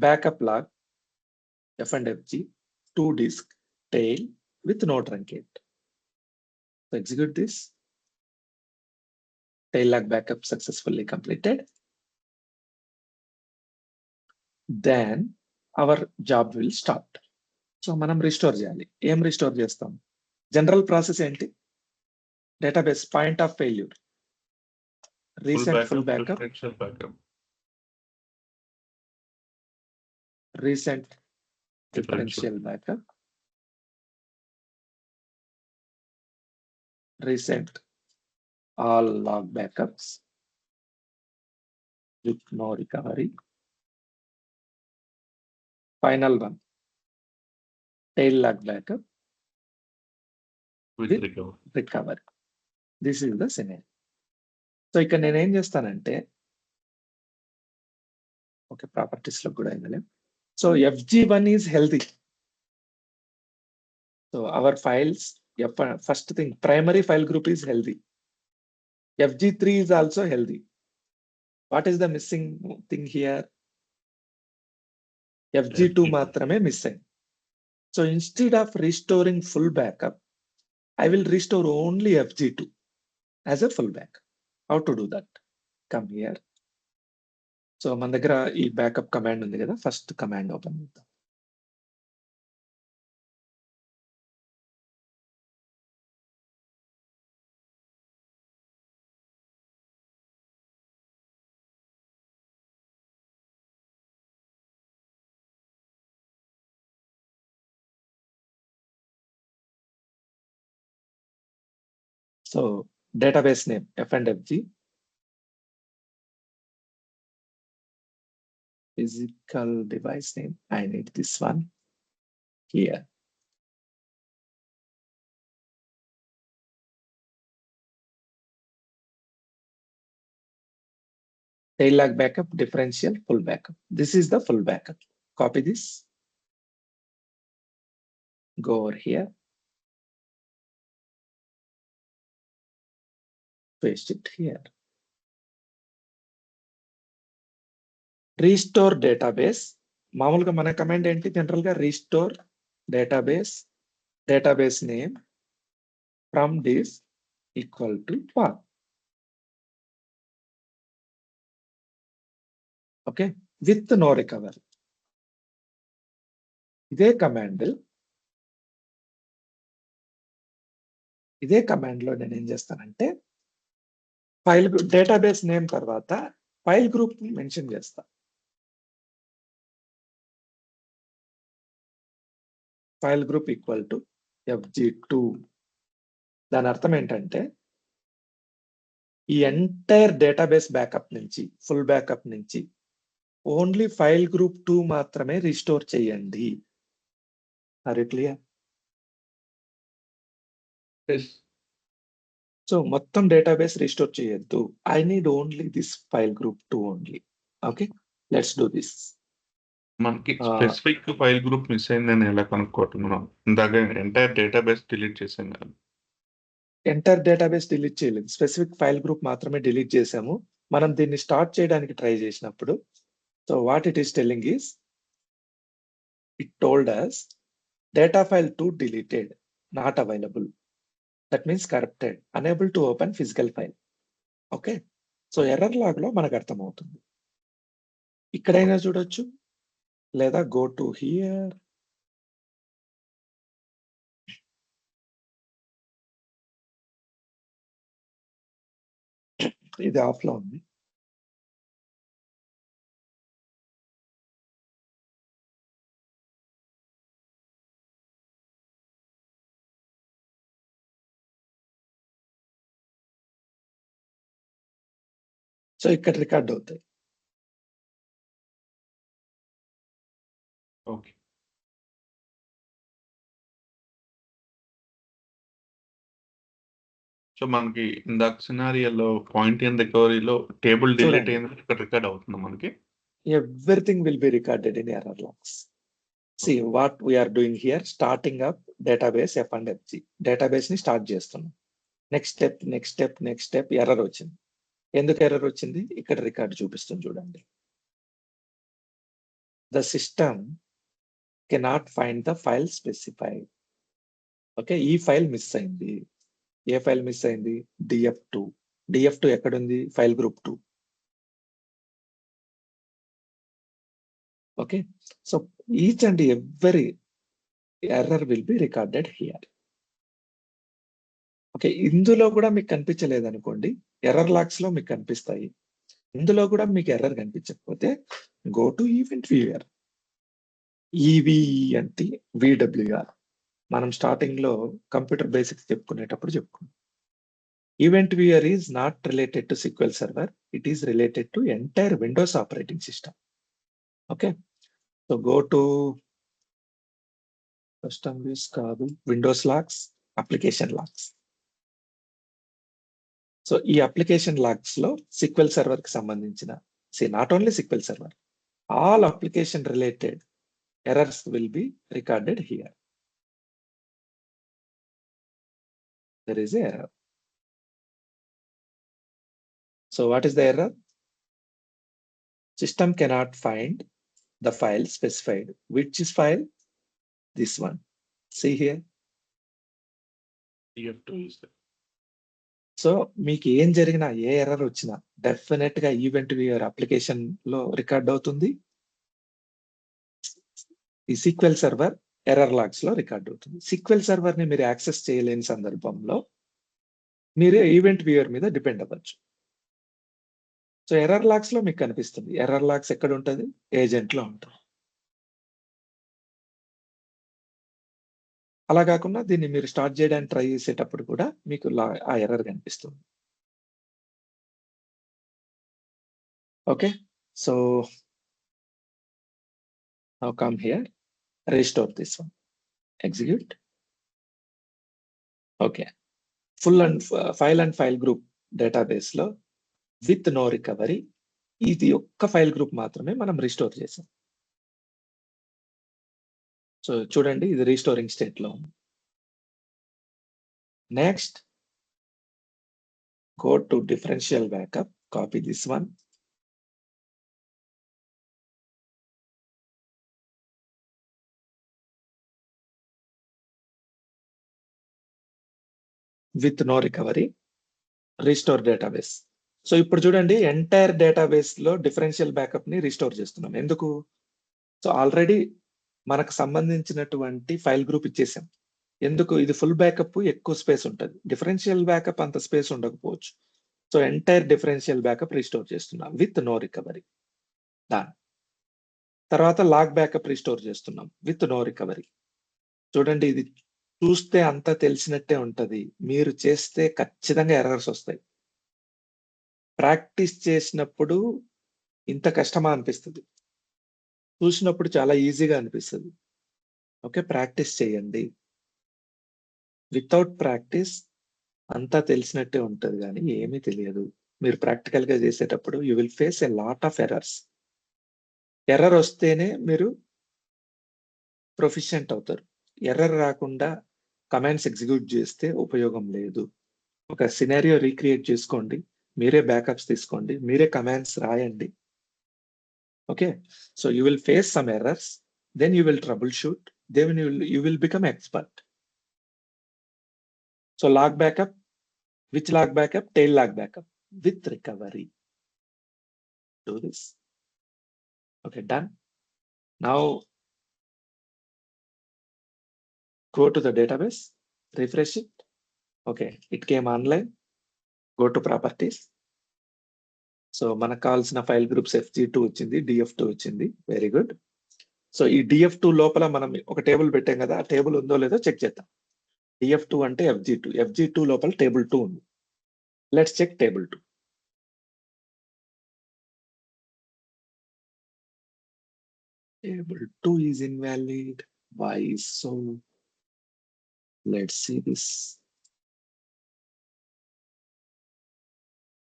Backup log F and FG 2 disk tail with no truncate. So execute this. Tail lock backup successfully completed. Then our job will start. So మనం restore చేయాలి. ఏం restore చేస్తాం? General process ఏంటి? Database point of failure, recent full backup, recent differential backup, recent all log backups with no recovery, final one tail lock backup with recovery. This is the scenario. So ఇక్కడ నేను ఏం చేస్తానంటే okay properties లో కూడా అయింది. So FG1 is healthy. So our files first thing primary file group is healthy. FG3 is also healthy. What is the missing thing here? FG2 మాత్రమే miss అయింది. So instead of restoring full backup, I will restore only FG2 as a full backup. How to do that? Come here. So మన దగ్గర ఈ backup command ఉంది కదా, first command open చేద్దాం. So database name F&FG, physical device name, I need this one here. Tail lock backup, differential, full backup. This is the full backup. Copy this. Go over here. Paste it here. Restore database. మామూలుగా మన command ఏంటి? General గా restore database name from disk equal to path. Okay, with no recovery. ఇదే command లో నేను ఏం చేస్తానంటే file database name తర్వాత ఫైల్ గ్రూప్ మెన్షన్ చేస్తా. File group equal to FG2. దాని అర్థం ఏంటంటే ఈ ఎంటైర్ డేటాబేస్ బ్యాకప్ నుంచి, ఫుల్ బ్యాకప్ నుంచి ఓన్లీ ఫైల్ గ్రూప్ 2 మాత్రమే రిస్టోర్ చేయండి. Are you clear? సో మొత్తం డేటాబేస్ రిస్టోర్ చేయొద్దు. I need only this file group 2 only. Okay, let's do this. మనకి స్పెసిఫిక్ ఫైల్ గ్రూప్ మిస్ అయిందని ఎలా కనుక్కుంటున్నాం? ఇందాక ఎంటైర్ డేటాబేస్ డిలీట్ చేసాం కదా. ఎంటైర్ డేటాబేస్ డిలీట్ చేయలేదు, స్పెసిఫిక్ ఫైల్ గ్రూప్ మాత్రమే డిలీట్ చేసాము. మనం దీన్ని స్టార్ట్ చేయడానికి ట్రై చేసినప్పుడు, so what it is telling is, it told us data file 2 deleted, not available. That means corrupted, unable to open physical file. Okay, so error log లో మనకు అర్థమవుతుంది. ఇక్కడైనా చూడొచ్చు, లేదా గో టు హియర్. ఇది off లో ఉంది. సో ఇక్కడ రికార్డ్ అవుతాయి. ఓకే, సో మనకి ఇందాక సినారియోలో పాయింట్ ఇన్ రికవరీలో టేబుల్ డిలీట్ అయింది, ఇక్కడ రికార్డ్ అవుతుంది మనకి. Everything will be recorded in error logs. See what we are doing here, starting up database F&FG. Database ని స్టార్ట్ చేస్తున్నాం. నెక్స్ట్ స్టెప్ ఎర్రర్ వచ్చింది. ఎందుకు ఎర్రర్ వచ్చింది? ఇక్కడ రికార్డ్ చూపిస్తుంది చూడండి. The system cannot find the file specified. Okay, ఈ file miss అయింది. ఏ ఫైల్ మిస్ అయింది? df2. df2 ఎక్కడుంది? File group 2. Okay, so each and every error will be recorded here. Okay, ఇందులో కూడా మీకు కనిపించలేదు అనుకోండి, ఎర్రర్ లాగ్స్ లో మీకు కనిపిస్తాయి. ఇందులో కూడా మీకు ఎర్రర్ కనిపించకపోతే go to event viewer. EVNT VWR మనం స్టార్టింగ్ లో కంప్యూటర్ బేసిక్స్ చెప్పుకునేటప్పుడు చెప్పుకున్నాం. Event viewer is not related to SQL server, it is related to entire Windows operating system. Okay, so go to custom views కాదు, Windows logs, application logs. So ఈ application logs లో SQL server కి సంబంధించిన, not only SQL server, all application related errors will be recorded here. There is an error. So what is the error? System cannot find the file specified. Which is file? This one. See here. df2 is there. So మీకు ఏం జరిగినా, ఏ error వచ్చినా definite గా event viewer application లో record అవుతుంది. ఈ SQL server error logs లో record అవుతుంది. SQL సర్వర్ ని మీరు యాక్సెస్ చేయలేని సందర్భంలో మీరే ఈవెంట్ వ్యూయర్ మీద డిపెండ్ అవ్వచ్చు. సో ఎర్రర్ లాగ్స్ లో మీకు కనిపిస్తుంది. ఎర్రర్ లాగ్స్ ఎక్కడ ఉంటుంది? ఏజెంట్ లో ఉంటుంది. అలా కాకుండా దీన్ని మీరు స్టార్ట్ చేయడానికి ట్రై చేసేటప్పుడు కూడా మీకు ఆ ఎర్రర్ కనిపిస్తుంది. Okay, so now come here, restore this one, execute. Okay, file and file group database లో విత్ నో రికవరీ, ఇది ఒక్క ఫైల్ గ్రూప్ మాత్రమే మనం రీస్టోర్ చేసాం. సో చూడండి, ఇది రీస్టోరింగ్ స్టేట్ లో ఉంది. Next, go to differential backup, copy this one. With no recovery, restore database. So ఇప్పుడు చూడండి, ఎంటైర్ డేటాబేస్ లో డిఫరెన్షియల్ బ్యాకప్ ని రీస్టోర్ చేస్తున్నాం. ఎందుకు? సో ఆల్రెడీ మనకు సంబంధించినటువంటి ఫైల్ గ్రూప్ ఇచ్చేసాం. ఎందుకు? ఇది ఫుల్ బ్యాకప్, ఎక్కువ స్పేస్ ఉంటుంది. డిఫరెన్షియల్ బ్యాకప్ అంత స్పేస్ ఉండకపోవచ్చు. So entire differential backup restore చేస్తున్నాం విత్ నో రికవరీ. దాని తర్వాత లాగ్ బ్యాకప్ రీస్టోర్ చేస్తున్నాం విత్ నో రికవరీ. చూడండి, ఇది చూస్తే అంతా తెలిసినట్టే ఉంటది. మీరు చేస్తే ఖచ్చితంగా ఎర్రర్స్ వస్తాయి. ప్రాక్టీస్ చేసినప్పుడు ఇంత కష్టమా అనిపిస్తుంది, చూసినప్పుడు చాలా ఈజీగా అనిపిస్తుంది. ఓకే, ప్రాక్టీస్ చేయండి. వితౌట్ ప్రాక్టీస్ అంతా తెలిసినట్టే ఉంటది కానీ ఏమీ తెలియదు. మీరు ప్రాక్టికల్ గా చేసేటప్పుడు you will face a lot of errors. Error వస్తేనే మీరు ప్రొఫిషియెంట్ అవుతారు. ఎర్రర్ రాకుండా కమాండ్స్ ఎగ్జిక్యూట్ చేస్తే ఉపయోగం లేదు. ఒక సినారియో రీక్రియేట్ చేసుకోండి, మీరే బ్యాకప్స్ తీసుకోండి, మీరే కమాండ్స్ రాయండి. Okay, so you will face some errors, then you will troubleshoot, then you will become expert. So log backup, which log backup? Tail log backup with recovery. Do this. Okay, done. Now go to the database, refresh it. Okay, it came online. Go to properties. So మనకు కావాల్సిన file groups FG2 వచ్చింది, DF2 వచ్చింది. Very good. So ఈ DF2 లోపల మనం ఒక table పెట్టాం కదా, ఆ టేబుల్ ఉందో లేదో చెక్ చేద్దాం. DF2 అంటే FG2, FG2 లోపల టేబుల్ 2 ఉంది. Let's check table 2. Table 2 is invalid. Why so? Let's see this.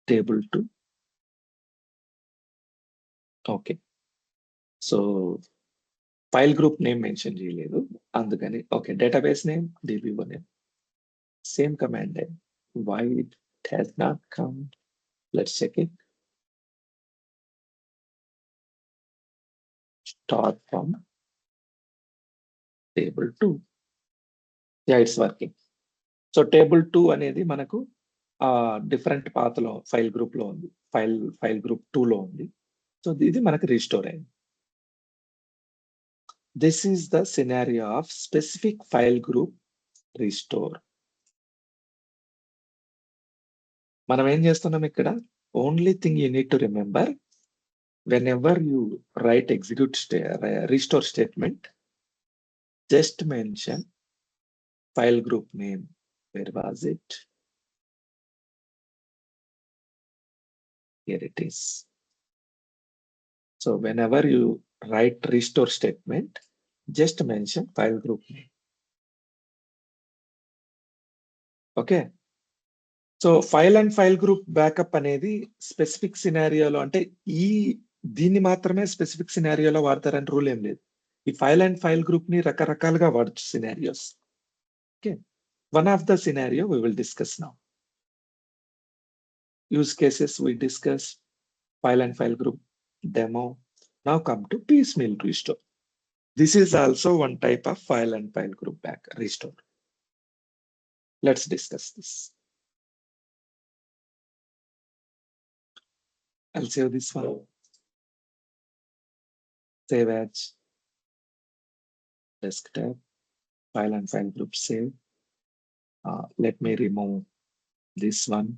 Table 2. Okay, so file group name mention చేయలేదు అందుకని. Okay, database name DB1 name, same command name. Why it has not come? Let's check it. Start from table 2. Yeah, it's working. So table 2 అనేది మనకు different పాత్లో file గ్రూప్లో ఉంది. File group 2లో ఉంది. So ఇది మనకు రీస్టోర్ అయింది. This is the scenario of specific file group restore. మనం ఏం చేస్తున్నాం ఇక్కడ? Only thing you need to remember, whenever you write restore statement, just mention file group name. Where was it? Here it is. So whenever you write restore statement, just mention file group name. Okay. So file and file group backup అనేది specific సినారియోలో, అంటే దీన్ని మాత్రమే specific సినారియోలో వాడతారని rule ఏం లేదు. ఈ file and file group ని రకరకాలుగా వాడచ్చు scenarios. Okay, one of the scenario we will discuss now. Use cases we discuss, file and file group demo. Now come to piecemeal restore. This is also one type of file and file group restore. Let's discuss this. I'll save this one. Save as desktop, file and file group save. Let me remove this one.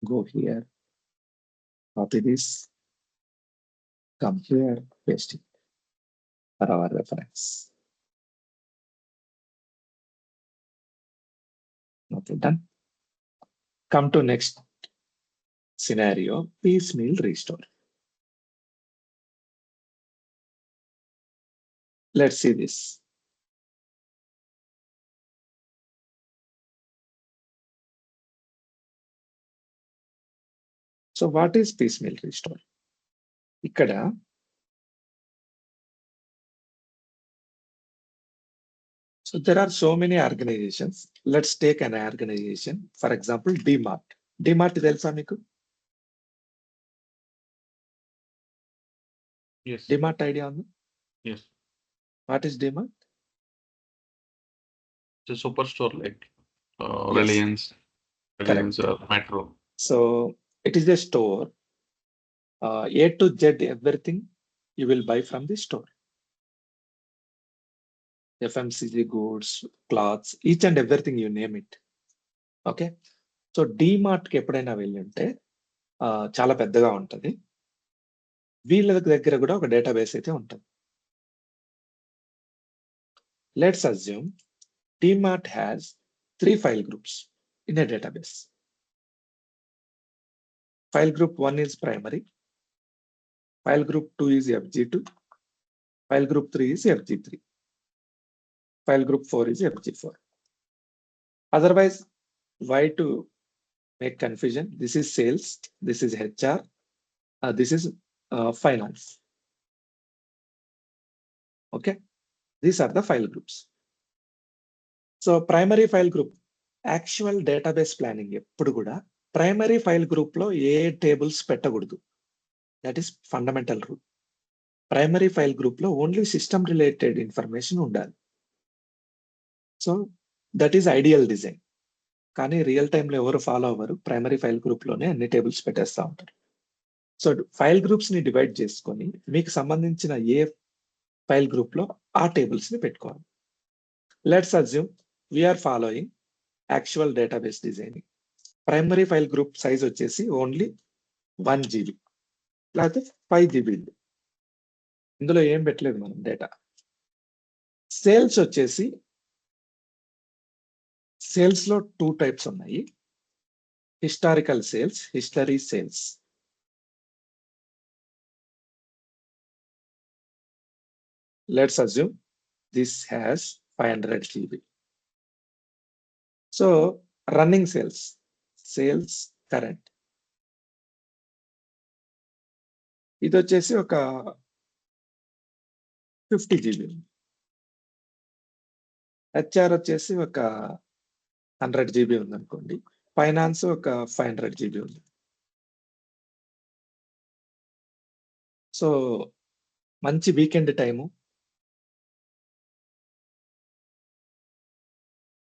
Go here, copy this, come here, paste it for our reference. Okay, done. Come to next scenario, piecemeal restore. Let's see this. So what is piecemeal restore? Ikkada so there are so many organizations. Let's take an organization, for example, DMart. DMart తెలుసా మీకు? Yes. DMart idea ఉంది? Yes. What is DMart? It's a superstore like Yes. Reliance, Metro. So it is a store. A to Z everything you will buy from the store. FMCG goods, clothes, each and everything you name it. Okay. So డీమార్ట్కి ఎప్పుడైనా వెళ్ళుంటే చాలా పెద్దగా ఉంటుంది. వీళ్ళ దగ్గర కూడా ఒక డేటాబేస్ అయితే ఉంటుంది. Let's assume DMart has 3 file groups in a database. File group 1 is primary, file group 2 is FG2, file group 3 is FG3, file group 4 is FG4. Otherwise, why to make confusion? This is sales, this is HR, this is finance. Okay, these are the file groups. So primary file group, actual database planning ఎప్పుడు కూడా primary file group లో ఏ tables పెట్టకూడదు. That is fundamental rule. Primary file group లో only system related information ఉండాలి. So that is ideal design. కానీ real టైంలో ఎవరు follow అవ్వరు, ప్రైమరీ ఫైల్ గ్రూప్ లోనే అన్ని టేబుల్స్ పెట్టేస్తా ఉంటారు. సో ఫైల్ గ్రూప్స్ ని డివైడ్ చేసుకొని మీకు సంబంధించిన ఏ ఫైల్ గ్రూప్ లో ఆ టేబుల్స్ ని పెట్టుకోవాలి. Let's assume we're following actual database designing. Primary file group size వచ్చేసి ఓన్లీ 1 GB లేకపోతే 5 GB. ఇందులో ఏం పెట్టలేదు మనం డేటా. సేల్స్ వచ్చేసి సేల్స్ లో 2 టైప్స్ ఉన్నాయి. Historical sales, history sales. Let's assume this has 500 GB. So running sales, sales current, ఇది వచ్చేసి ఒక 50 GB. హెచ్ఆర్ వచ్చేసి ఒక 100 GB ఉందనుకోండి. ఫైనాన్స్ ఒక 500 GB ఉంది. సో మంచి వీకెండ్ టైము.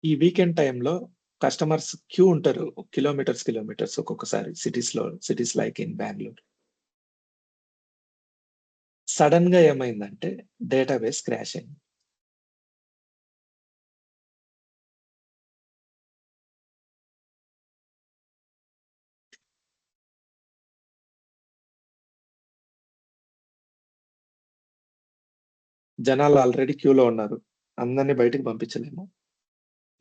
ఈ వీకెండ్ టైంలో కస్టమర్స్ క్యూ ఉంటారు. కిలోమీటర్స్ ఒక్కొక్కసారి సిటీస్ లైక్ ఇన్ బెంగుళూరు. సడెన్‌గా ఏమైందంటే డేటాబేస్ క్రాష్ అయింది. జనాలు ఆల్రెడీ క్యూలో ఉన్నారు. అందరిని బయటికి పంపించలేము.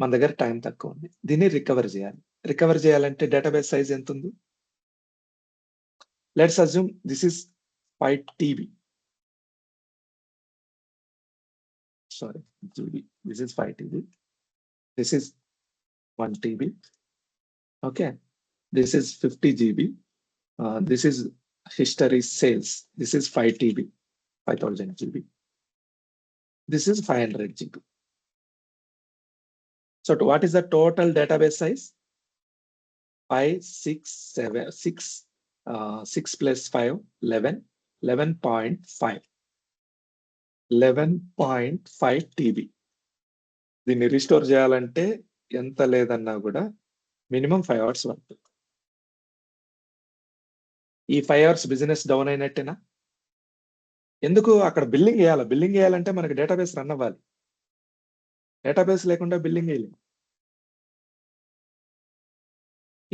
మన దగ్గర టైం తక్కువ ఉంది. దీన్ని రికవర్ చేయాలి. రికవర్ చేయాలంటే డేటాబేస్ సైజ్ ఎంతుంది? Let's assume this is 5 TB. Sorry, GB. This is 5 TB. This is 1 TB. Okay. This is 50 GB. This is history sales. This is 5 TB, 5000 GB. This is 500 GB. So what is the total database size? 5, 6, 7, 6, 6 plus 5, 11, 11.5. 11.5 TB. దీన్ని restore చేయాలంటే ఎంత లేదన్నా కూడా minimum 5 hours పడుతుంది. ఈ 5 hours business down అయినట్టేనా? ఎందుకు అక్కడ billing చేయాలి. బిల్లింగ్ చేయాలంటే మనకి డేటాబేస్ రన్ అవ్వాలి. డేటాబేస్ లేకుండా బిల్లింగ్ చేయలేము.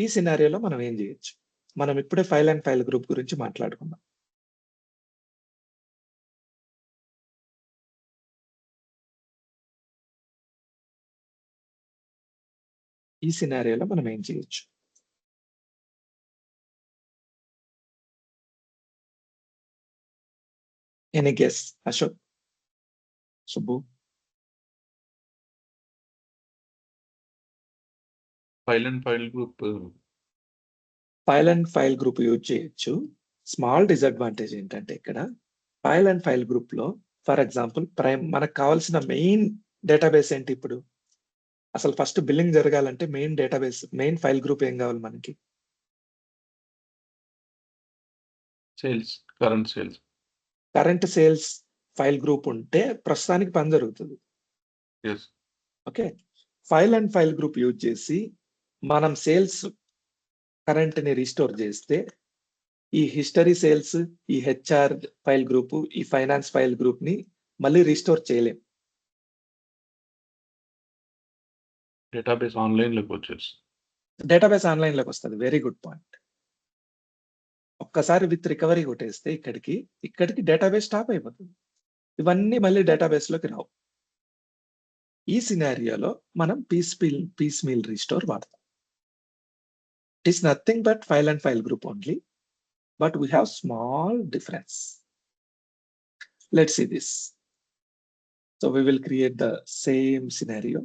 ఈ సినారియోలో మనం ఏం చేయొచ్చు? మనం ఇప్పుడే ఫైల్ అండ్ ఫైల్ గ్రూప్ గురించి మాట్లాడుకుందాం. ఈ సినారియోలో మనం ఏం చేయొచ్చు? Any guess? Ashok, Subbu? File and file group file and file group use చేయొచ్చు. స్మాల్ డిసడ్వాంటేజ్ ఏంటంటే ఇక్కడ ఫైల్ అండ్ ఫైల్ గ్రూప్ లో ఫర్ ఎగ్జాంపుల్ మనకు కావాల్సిన మెయిన్ డేటాబేస్ ఏంటి ఇప్పుడు? అసలు ఫస్ట్ బిల్లింగ్ జరగాలంటే మెయిన్ ఫైల్ గ్రూప్ ఏం కావాలి మనకి? Sales, current sales. Current sales file group ఉంటే ప్రస్తుతానికి పని జరుగుతుంది. Yes. Okay. File and file group use చేసి మనం సేల్స్ కరెంట్ ని రీస్టోర్ చేస్తే ఈ హిస్టరీ సేల్స్, ఈ హెచ్ఆర్ ఫైల్ గ్రూప్, ఈ ఫైనాన్స్ ఫైల్ గ్రూప్ ని మళ్ళీ రీస్టోర్ చేయలేం. డేటాబేస్ ఆన్లైన్ లోకి వచ్చేసి డేటాబేస్ ఆన్లైన్ లోకి వస్తుంది. Very good point. ఒక్కసారి విత్ రికవరీ కొట్టేస్తే ఇక్కడికి డేటాబేస్ స్టాప్ అయిపోతుంది. ఇవన్నీ మళ్ళీ డేటాబేస్ లోకి రావు. ఈ సినారియోలో మనం పీస్ మీల్ రీస్టోర్ వాడతాం. It is nothing but file and file group only, but we have small difference. Let's see this. So we will create the same scenario.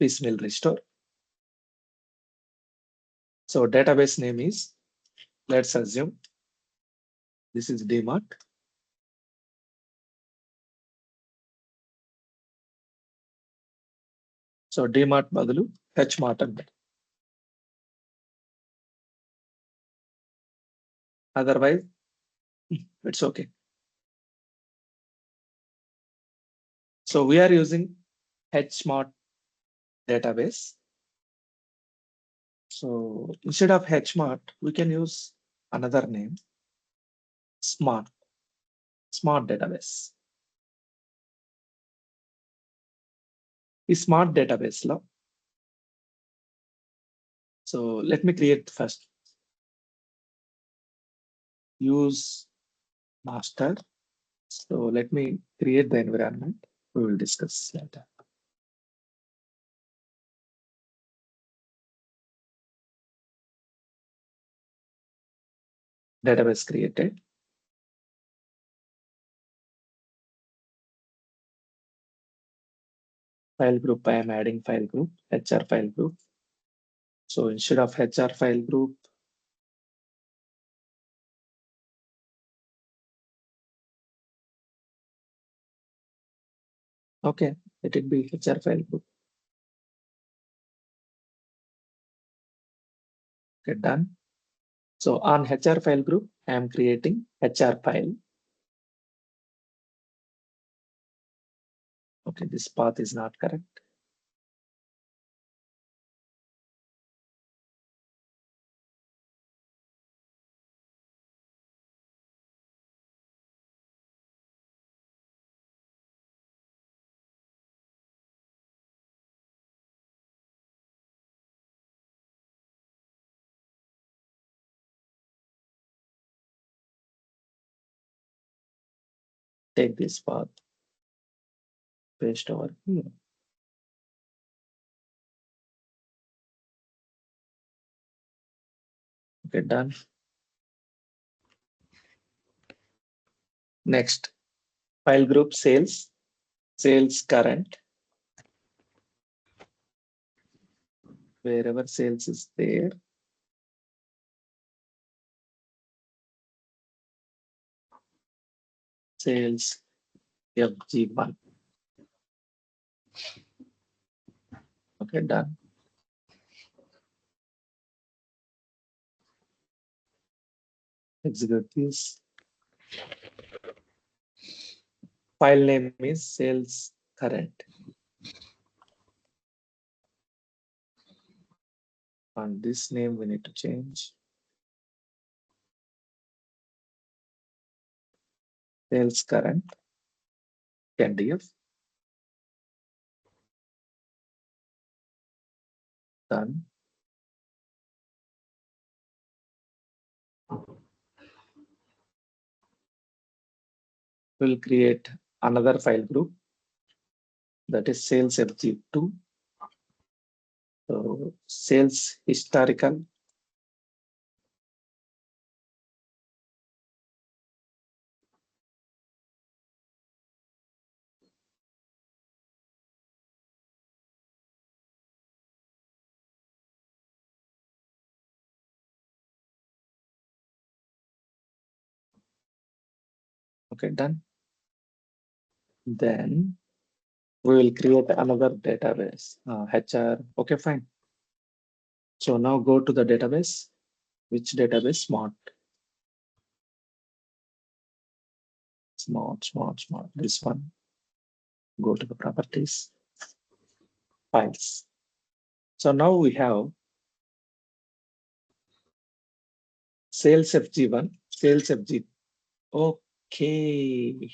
Piecemeal restore. So database name is, let's assume this is DMart. So DMart బదులు HMart అంటారు. Otherwise, it's okay. So we are using HMart database. So instead of HMart, we can use another name, Smart database. ఈ smart database లో, so let me create first use master. So let me create the environment. We will discuss later. Database created. File group, I am adding file group, HR file group. So instead of HR file group, Okay, let it be HR file group. Okay, done. So on HR file group, I am creating HR file. Okay, this path is not correct. Take this path, paste over here. Okay, done. Next, file group sales, sales current. Wherever sales is there, sales FG1. Okay, done. Execute this. File name is sales current. And this name we need to change. Sales current, NDF. Done. We'll create another file group, that is sales FG2. So sales historical. Okay, done. Then we will create another database, HR. Okay, fine. So now go to the database. Which database? Smart. This one. Go to the properties, files. So now we have sales FG1, sales FG. Okay.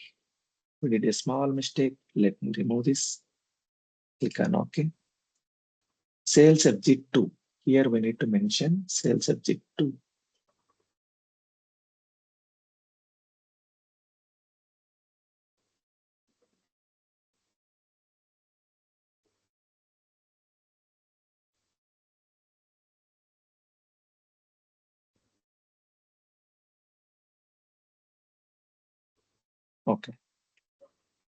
We did a small mistake. Let me remove this. Click on OK. Sales FG2. Here we need to mention sales FG2. Okay.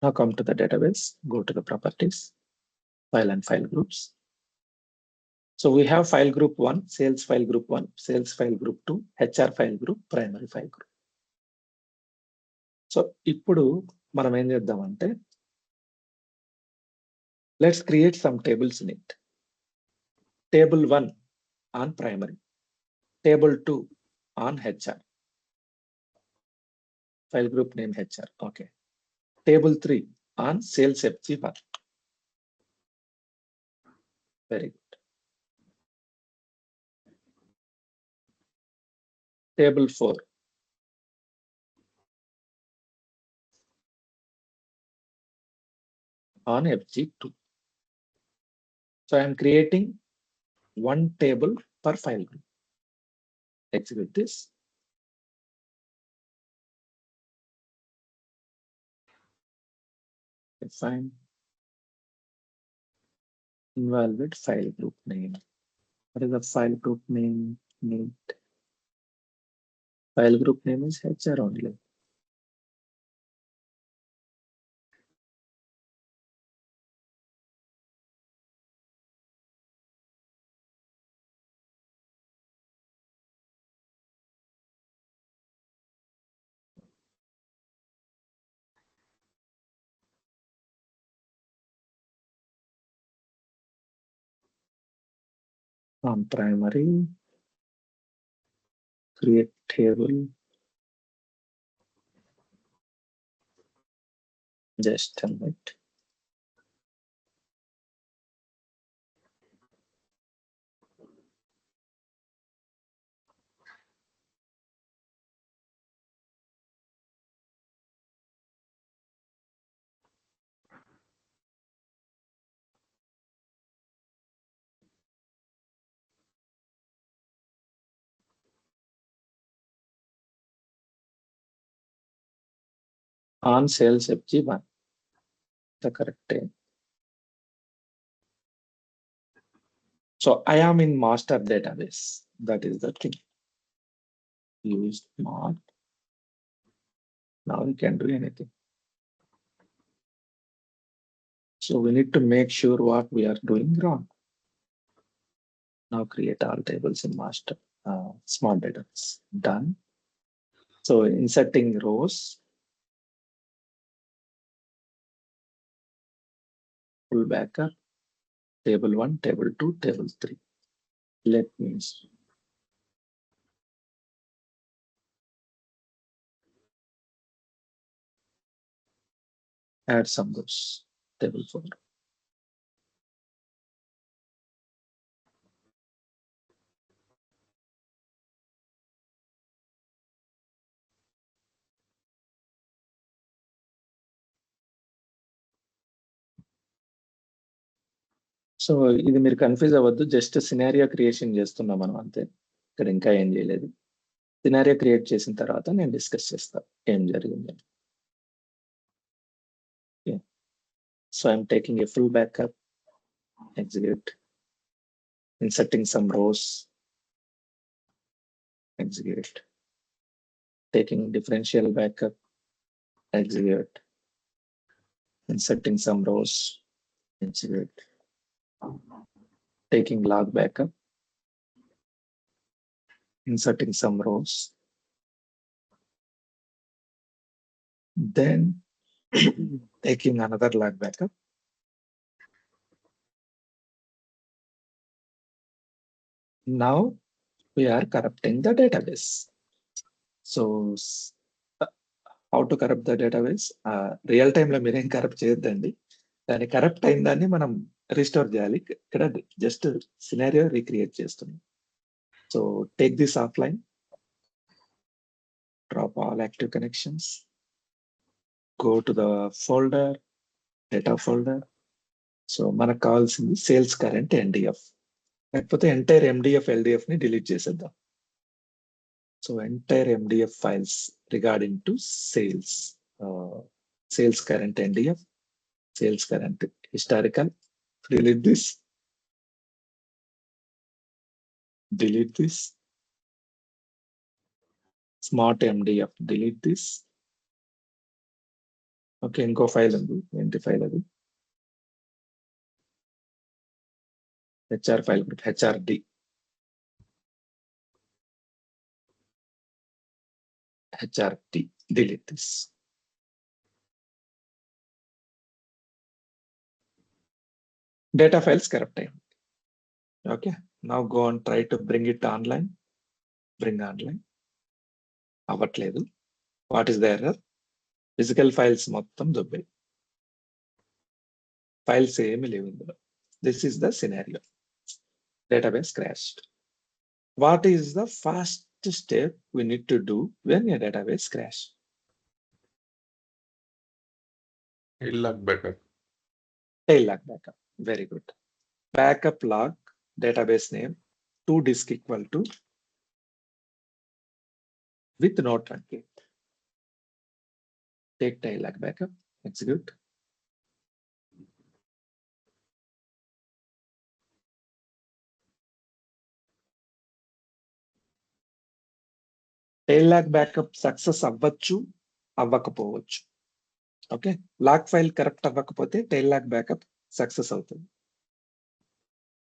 Now come to the database. Go to the properties, file and file groups. So we have file group 1, sales file group 1, sales file group 2, HR file group, primary file group. So ఇప్పుడు మనం ఏం చేద్దామంటే let's create some tables in it. Table 1 on primary, table 2 on HR, file group name HR. Okay. Table 3 on sales FG1. Very good. Table 4 on FG2. So I am creating one table per file group. Execute this. Define invalid file group name. What is the file group name? Need file group name is HR only. on primary, create table, just a minute. On sales FG1, the correct name. So I am in master database. That is the thing. Use mod. Now we can do anything. So we need to make sure what we are doing wrong. Now create all tables in master smart database. Done. So inserting rows, full backup, table 1, table 2, table 3. Let me add some rows. Table 4. So ఇది మీరు confuse అవ్వద్దు, just scenario creation చేస్తున్నాం మనం అంతే, ఇక్కడ ఇంకా ఏం చేయలేదు. సినారియో క్రియేట్ చేసిన తర్వాత నేను డిస్కస్ చేస్తాను ఏం జరిగింది. So I'm taking a full backup, execute, inserting some rows, execute, taking differential backup, execute, inserting some rows, execute, taking log backup, inserting some rows, then taking another log backup, now we are corrupting the database. So how to corrupt the database? Real time లో మీరేం corrupt చేయొద్దండి, దాన్ని corrupt అయిన దాన్ని మనం restore చేయాలి. ఇక్కడ just scenario recreate చేస్తున్నాం. So take this offline, drop all active connections, go to the folder, data folder. So మనకు కావాల్సింది సేల్స్ కరెంట్ ఎన్డిఎఫ్, లేకపోతే ఎంటైర్ ఎండిఎఫ్ ఎల్డిఎఫ్ ని డిలీట్ చేసేద్దాం. So entire MDF files regarding to sales, sales current NDF, sales current historical, delete this, delete this, smart MDF, delete this. Okay, ఇంకో file ఉంది, ఏంటి file అది? HR file, HRD, HRD, delete this. Data files corrupt అయింది. Okay, now go and try to bring it online. Bring online. అవ్వట్లేదు. What is the error? Physical files మొత్తం దొబ్బాయి, files ఏమి లేవు ఇందులో. This is the scenario. Database crashed. What is the first step we need to do when a database crash? Tail log backup. Tail log backup. Very good. Backup log database name to disk equal to with no truncate. Take tail log backup, execute. Tail log backup success అవ్వచ్చు, అవ్వకపోవచ్చు. Okay, log file corrupt అవ్వకపోతే tile log backup success అవుతుంది.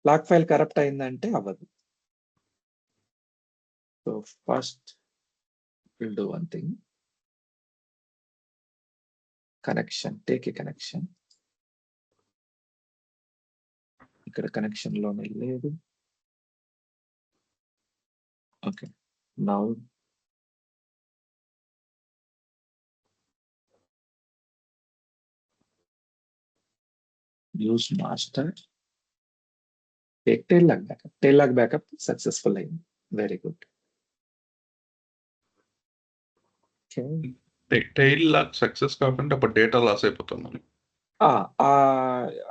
Log file corrupt అయిందంటే అవ్వదు. So first will do one thing, connection, take a connection. ఇక్కడ connection లోనే లేదు, Okay. Now use master. Take tail lag backup. Tail lag backup successful అయింది. Very good. Okay. Tail lock success కాకుండా అప్పుడు data loss అయిపోతుంది.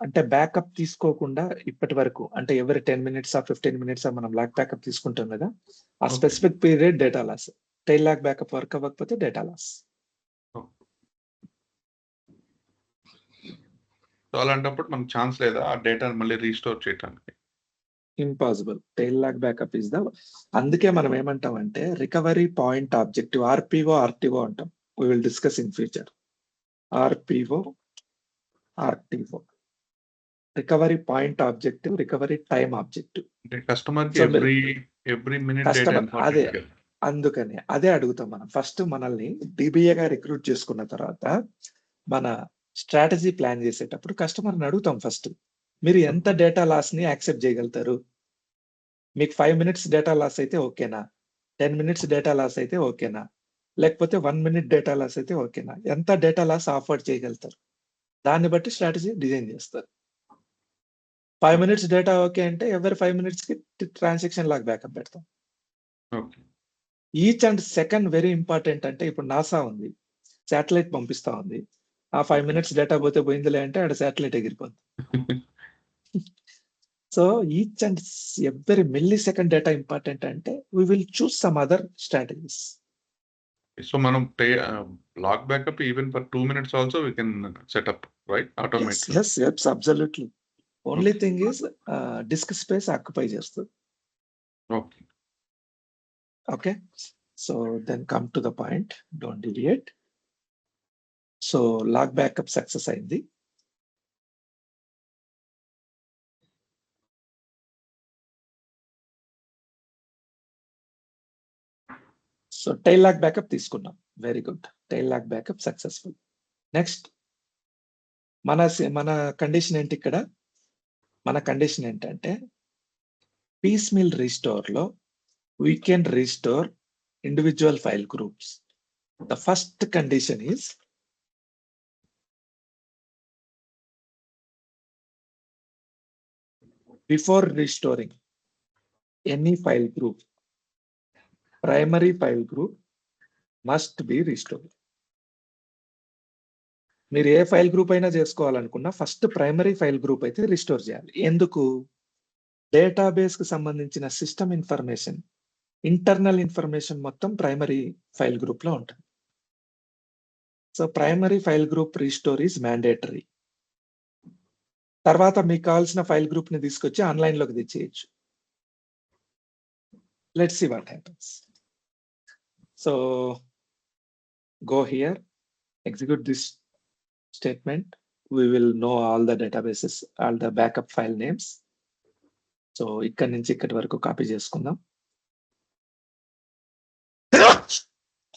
అంటే backup తీసుకోకుండా ఇప్పటి వరకు అంటే ఎవరి 10 మినిట్స్ 15 మినిట్స్ మనం లాగ్ బ్యాకప్ తీసుకుంటాం కదా, ఆ Okay. Specific period data loss. Tail log backup work అవ్వకపోతే డేటా లాస్. సో అలాంటప్పుడు మనకు ఛాన్స్ లేదా ఆ డేటాను మళ్ళీ రీస్టోర్ చేయడానికి? Impossible. Tail log backup is the అందుకే మనం ఏమంటాం అంటే recovery point objective, RPO RTO అంటాం. We will discuss in future. RPO RTO, recovery point objective, recovery time objective. అంటే కస్టమర్‌కి So, మీరు ఎవ్రీ మినిట్ డేటా కస్టమర్ అదే ఇంపార్టెంట్ కదా! అందుకని అదే అడుగుతాం మనం. ఫస్ట్ మనల్ని డీబీఏగా రిక్రూట్ చేసుకున్న తర్వాత మన స్ట్రాటజీ ప్లాన్ చేసేటప్పుడు కస్టమర్ని అడుగుతాం ఫస్ట్, మీరు ఎంత డేటా లాస్ ని యాక్సెప్ట్ చేయగలుగుతారు? మీకు 5 మినిట్స్ డేటా లాస్ అయితే ఓకేనా? 10 మినిట్స్ డేటా లాస్ అయితే ఓకేనా? లేకపోతే 1 మినిట్ డేటా లాస్ అయితే ఓకేనా? ఎంత డేటా లాస్ అఫోర్డ్ చేయగలుగుతారు? దాన్ని బట్టి స్ట్రాటజీ డిజైన్ చేస్తారు. 5 మినిట్స్ డేటా ఓకే అంటే ఎవరి 5 మినిట్స్ కి ట్రాన్సాక్షన్ లాగ్ బ్యాకప్ పెడతాం. Okay. Each and second very important. అంటే ఇప్పుడు నాసా ఉంది, శాటిలైట్ పంపిస్తా ఉంది. ఆ 5 మినిట్స్ డేటా పోతే పోయిందిలే అంటే ఆడ శాటిలైట్ ఎగిరిపోతుంది. So each and every millisecond data important అంటే we will choose some other strategies. So మనం log backup even for 2 minutes also we can set up right automatically. Yes, absolutely. Only Okay. thing is disk space occupy చేస్తుంది. Okay. Okay. So then come to the point. Don't deviate. So log backup success అయింది. So tail log backup తీసుకున్నాం. Very good. Tail log backup successful. Next మన condition ఏంటి ఇక్కడ? మన condition ఏంటంటే piecemeal restore లో we can restore individual file groups. The first condition is before restoring any file group, primary file group must be restored. మీరు ఏ file group అయినా చేసుకోవాలనుకున్నా first primary file group అయితే restore చేయాలి. ఎందుకు? Database కి సంబంధించిన system information, internal information మొత్తం primary file group లో ఉంటుంది. So primary file group restore is mandatory. తర్వాత మీకు కావాల్సిన ఫైల్ గ్రూప్ ని తీసుకొచ్చి ఆన్లైన్ లోకి తెచ్చేయచ్చు. Let's see what happens. So go here, execute this statement. We will know all the databases, all the backup file names. So ikkadi nunchi ikkadi varaku copy cheskundam.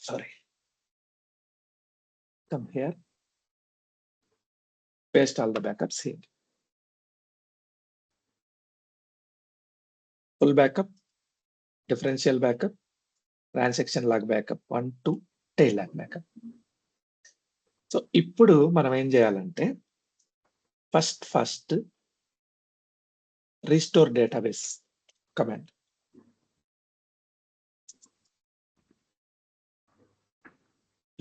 Sorry. Come here. Paste all the backups here. Full backup, differential backup, transaction log backup 1 to tail log backup. So ఇప్పుడు మనం ఏం చేయాలంటే first restore database command.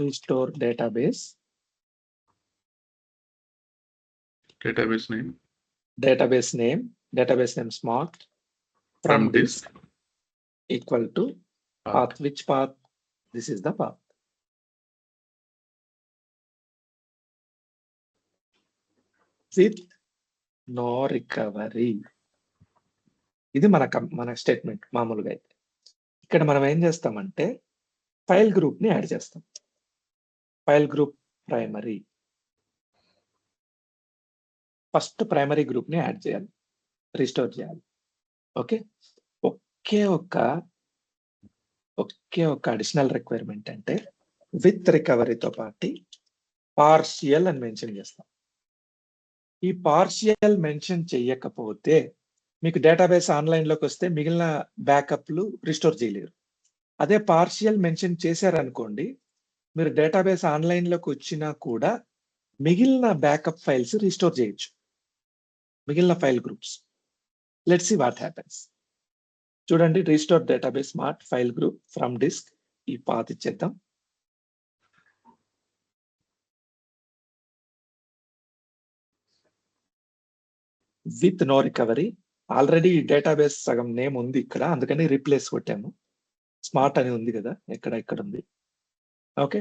Restore database name smart from disk equal to path. Which path? This is the path. With no recovery. ఇది మన statement మామూలుగా అయితే. ఇక్కడ మనం ఏం చేస్తామంటే ఫైల్ గ్రూప్ ని యాడ్ చేస్తాం. File group primary. First primary group ని యాడ్ చేయాలి, రిస్టోర్ చేయాలి. ఓకే. ఒకే ఒక్క అడిషనల్ రిక్వైర్మెంట్ అంటే విత్ రికవరీతో పాటు పార్షియల్ అని మెన్షన్ చేస్తాం. ఈ పార్షియల్ మెన్షన్ చెయ్యకపోతే మీకు డేటాబేస్ ఆన్లైన్ లోకి వస్తే మిగిలిన బ్యాకప్లు రిస్టోర్ చేయలేరు. అదే పార్షియల్ మెన్షన్ చేశారనుకోండి, మీరు డేటాబేస్ ఆన్‌లైన్‌లోకి వచ్చినా కూడా మిగిలిన బ్యాకప్ ఫైల్స్ రిస్టోర్ చేయొచ్చు. మిగిలిన file groups. Let's see what happens. చూడండి, restore database smart file group from disk. ఈ పాత్ ఇచ్చేద్దాం. With no recovery. Already database సగం నేమ్ ఉంది ఇక్కడ, అందుకని రీప్లేస్ కొట్టాము. స్మార్ట్ అని ఉంది కదా, ఇక్కడ ఉంది. ఓకే,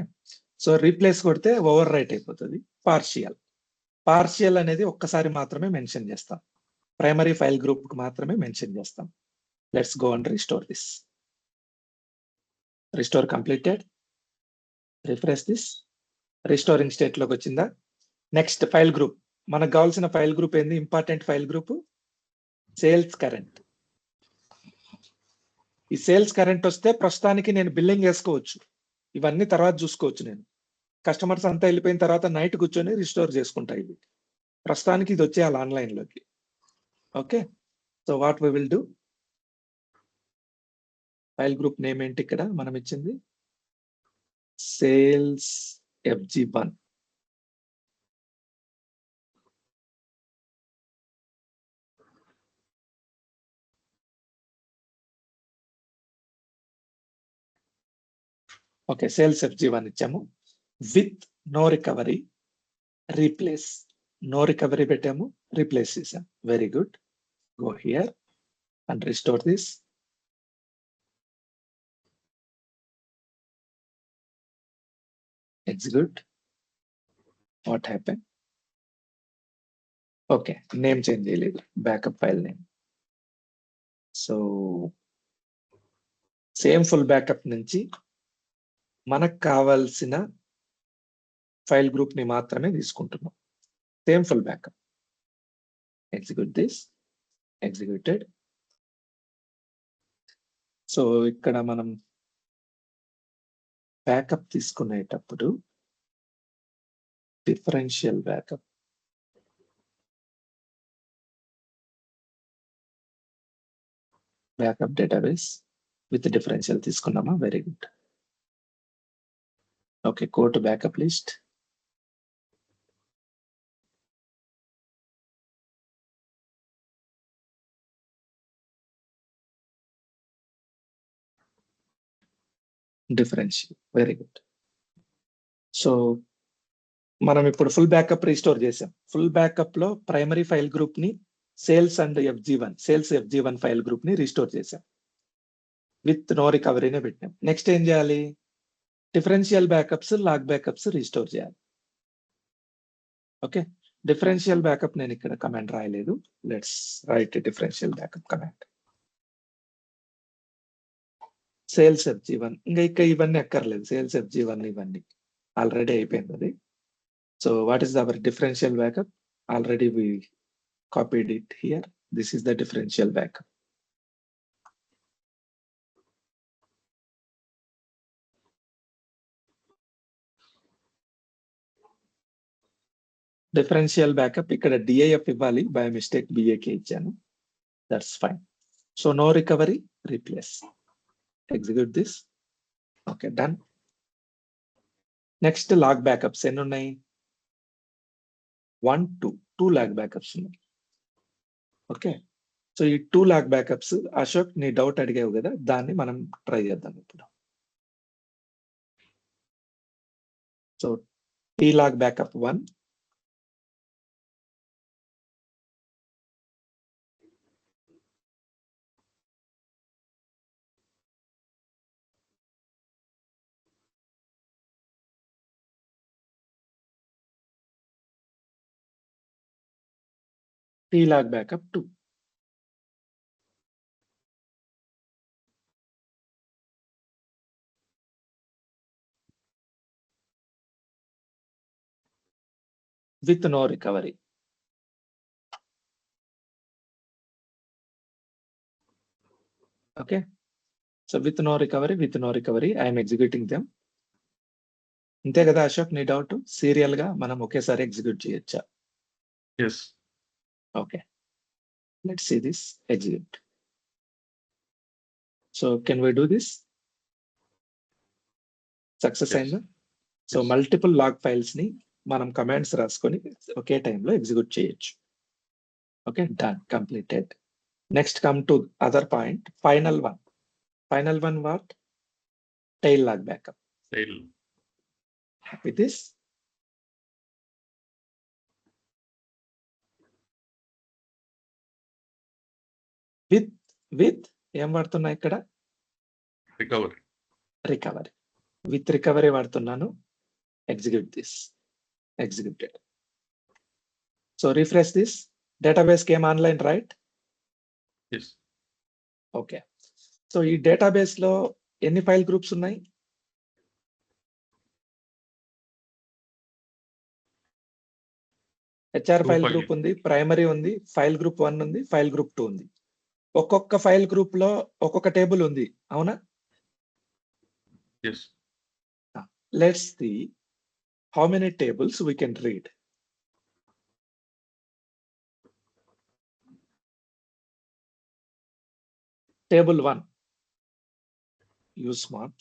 సో రీప్లేస్ కొడితే ఓవర్ రైట్ అయిపోతుంది. పార్షియల్ అనేది ఒక్కసారి మాత్రమే మెన్షన్ చేస్తాం. ప్రైమరీ ఫైల్ గ్రూప్ కి మాత్రమే మెన్షన్ చేస్తాం. Let's go and restore this. Restore completed. Refresh this. Restoring state లోకి వచ్చిందా? Next file group. మనకు కావాల్సిన ఫైల్ గ్రూప్ ఏంది? Important file group sales current. ఈ సేల్స్ కరెంట్ వస్తే ప్రస్తుతానికి నేను బిల్లింగ్ వేసుకోవచ్చు. ఇవన్నీ తర్వాత చూసుకోవచ్చు. నేను కస్టమర్స్ అంతా వెళ్ళిపోయిన తర్వాత నైట్ కూర్చొని రిస్టోర్ చేసుకుంటా. ఇవి ప్రస్తుతానికి ఇది వచ్చేయాలి ఆన్లైన్ లోకి. Okay, so what we will do, file group name ఏంటి ఇక్కడ మనం ఇచ్చింది? Sales FG1. Okay, sales FG1 ఇచ్చాము. With no recovery replace. No recovery పెట్టాము, రీప్లేస్ చేసాం. Very good. Go here and restore this. Execute. What happen? Okay, name change చేయలేదు, backup file name. So same full backup నుంచి మనకు కావాల్సిన file group ని మాత్రమే తీసుకుంటున్నాం. Same full backup. Execute this. Executed. So ఇక్కడ మనం బ్యాకప్ తీసుకునేటప్పుడు differential backup, backup database with differential తీసుకున్నామా? Very good. Okay, go to backup list. Differential. Very good. So మనం ఇప్పుడు ఫుల్ బ్యాకప్ రీస్టోర్ చేసాం. ఫుల్ బ్యాకప్ లో ప్రైమరీ ఫైల్ గ్రూప్ ని sales and FG1 file group ని restore చేసాం. With no రికవరీనే పెట్టాం. నెక్స్ట్ ఏం చేయాలి? Differential backups, log backups restore చేయాలి. ఓకే, డిఫరెన్షియల్ బ్యాకప్ నేను ఇక్కడ కమాండ్ రాయలేదు. Let's write differential backup command. Sales FG1. ఇంకా ఇవన్నీ అక్కర్లేదు. సేల్స్ FG1 ఇవన్నీ ఆల్రెడీ అయిపోయింది అది. So what is our differential backup? Already we copied it here. This is the differential backup. Differential backup ikkada DIF ఇవ్వాలి, by mistake BAK ఇచ్చాను. That's fine. So no recovery, replace. Execute this. Okay, done. Next log backups ఎన్ని ఉన్నాయి? 1, 2 log backups ఉన్నాయి. Okay, so ఈ 2 log backups Ashok నీ doubt అడిగావు కదా, దాన్ని మనం ట్రై చేద్దాం ఇప్పుడు. So T log backup 1, T log backup 2. With no recovery. Okay, so with no recovery, I am executing them. అంతే కదా అశోక్, నీ డౌట్? సీరియల్ గా మనం ఒకేసారి ఎగ్జిక్యూట్ చేయొచ్చా? Yes. Okay, let's see this. Execute. So can we do this? Success Yes. అయిందా? సో Yes. Multiple log files ని మనం కమాండ్స్ రాసుకొని ఒకే టైంలో ఎగ్జిక్యూట్ చేయొచ్చు. Okay, done, completed. Next come to other point, final one. Final one what? Tail log backup. Tail. With this, with ఏం వాడుతున్నా ఇక్కడ? Recovery. రికవరీ. విత్ రికవరీ వాడుతున్నాను. Execute this. Executed. So refresh this. Database came online, right? Yes. Okay. So ఈ database లో ఎన్ని file groups ఉన్నాయి? HR 2 file file. Group ఉంది, primary ఉంది, ఫైల్ గ్రూప్ 1 ఉంది, ఫైల్ గ్రూప్ 2 ఉంది. ఒక్కొక్క ఫైల్ గ్రూప్ లో ఒక్కొక్క టేబుల్ ఉంది, అవునా? Yes. Let's see how many tables we can read. Table 1. Use smart.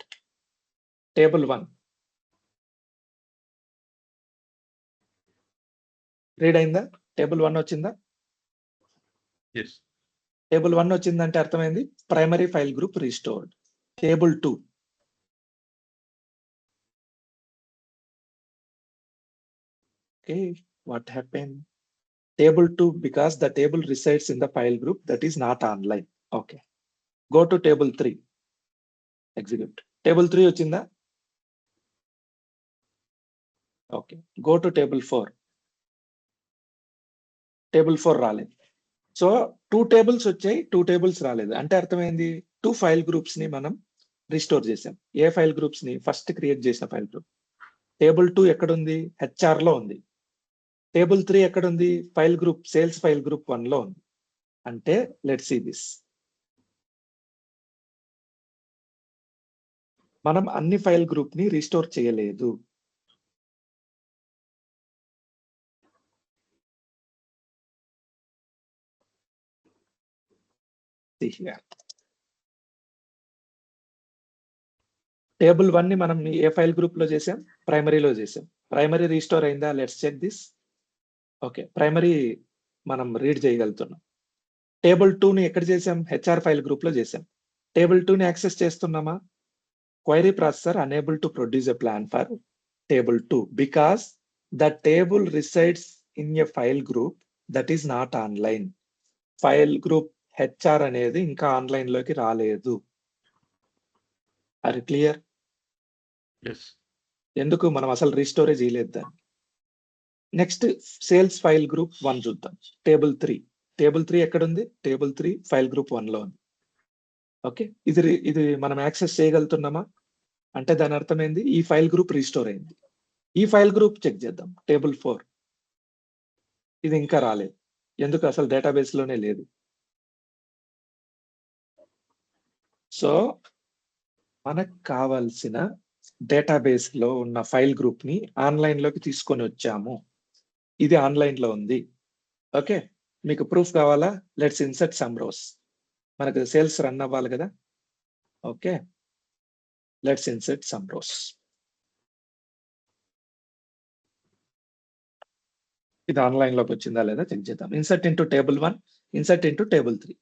Table 1. Read అయిందా? టేబుల్ 1 వచ్చిందా? Yes. టేబుల్ 1 వచ్చిందంటే అర్థమైంది primary file group restored. Table 2. Okay, what happened? Table 2, because the table resides in the file group that is not online. Okay. Go to table 3. Execute. Table 3 వచ్చిందా? Okay. Go to table 4. Table 4 రాలేదు. So 2 tables వచ్చాయి, 2 tables రాలేదు. అంటే అర్థమైంది 2 file groups ని మనం restore చేసాం. ఏ file groups ని? ఫస్ట్ క్రియేట్ చేసిన ఫైల్ గ్రూప్. టేబుల్ 2 ఎక్కడుంది? హెచ్ఆర్ లో ఉంది. టేబుల్ 3 ఎక్కడుంది? File group, sales file group 1 లో ఉంది. అంటే లెట్స్ సీ దిస్. మనం అన్ని ఫైల్ గ్రూప్ ని రిస్టోర్ చేయలేదు. టేబుల్ 1 ని మనం ఏ ఫైల్ గ్రూప్ లో చేసాం? ప్రైమరీలో చేసాం. ప్రైమరీ రీస్టోర్ అయిందా? Let's check this. Okay, primary మనం రీడ్ చేయగలుగుతున్నాం. టేబుల్ 2 ని ఎక్కడ చేసాం? హెచ్ఆర్ ఫైల్ గ్రూప్ లో చేసాం. టేబుల్ 2 ని యాక్సెస్ చేస్తున్నామా? Query processor unable to produce a plan for table 2 because the table resides in a file group that is not online. File group HR అనేది ఇంకా ఆన్లైన్ లోకి రాలేదు. అది క్లియర్? Yes. ఎందుకు మనం అసలు రీస్టోరే చేయలేదు దాన్ని. నెక్స్ట్ సేల్స్ ఫైల్ గ్రూప్ 1 చూద్దాం. టేబుల్ 3. టేబుల్ 3 ఎక్కడుంది? టేబుల్ 3 ఫైల్ గ్రూప్ 1 లో ఉంది. ఓకే, ఇది మనం యాక్సెస్ చేయగలుగుతున్నామా? అంటే దాని అర్థం ఏంది? ఈ ఫైల్ గ్రూప్ రీస్టోర్ అయింది. ఈ ఫైల్ గ్రూప్ చెక్ చేద్దాం. టేబుల్ 4. ఇది ఇంకా రాలేదు. ఎందుకు? అసలు డేటాబేస్ లోనే లేదు. సో మనకు కావాల్సిన డేటాబేస్ లో ఉన్న ఫైల్ గ్రూప్ ని ఆన్లైన్ లోకి తీసుకొని వచ్చాము. ఇది ఆన్లైన్ లో ఉంది. ఓకే, మీకు ప్రూఫ్ కావాలా? Let's insert some rows. మనకు సేల్స్ రన్ అవ్వాలి కదా. Okay, let's insert some rows. ఇది ఆన్లైన్ లోకి వచ్చిందా లేదా చెక్ చేద్దాం. Insert into table 1, insert into table 3.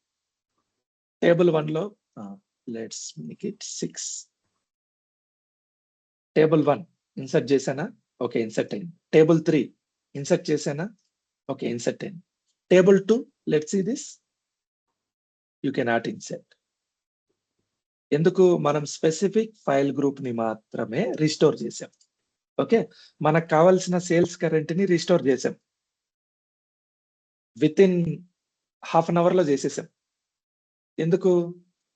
Table 1 లో let's make it 6. Table 1 insert చేశానా? ఓకే, ఇన్సర్ట్ అయింది. టేబుల్ 3 ఇన్సర్ట్ చేశానా? ఓకే, ఇన్సర్ట్ అయింది. Table 2, let's see this. You cannot insert. ఎందుకు? మనం స్పెసిఫిక్ ఫైల్ గ్రూప్ ని మాత్రమే రిస్టోర్ చేసాం. ఓకే, మనకు కావాల్సిన సేల్స్ కరెంట్ ని రిస్టోర్ చేసాం. With in half an hour లో చేసేసాం. ఎందుకు?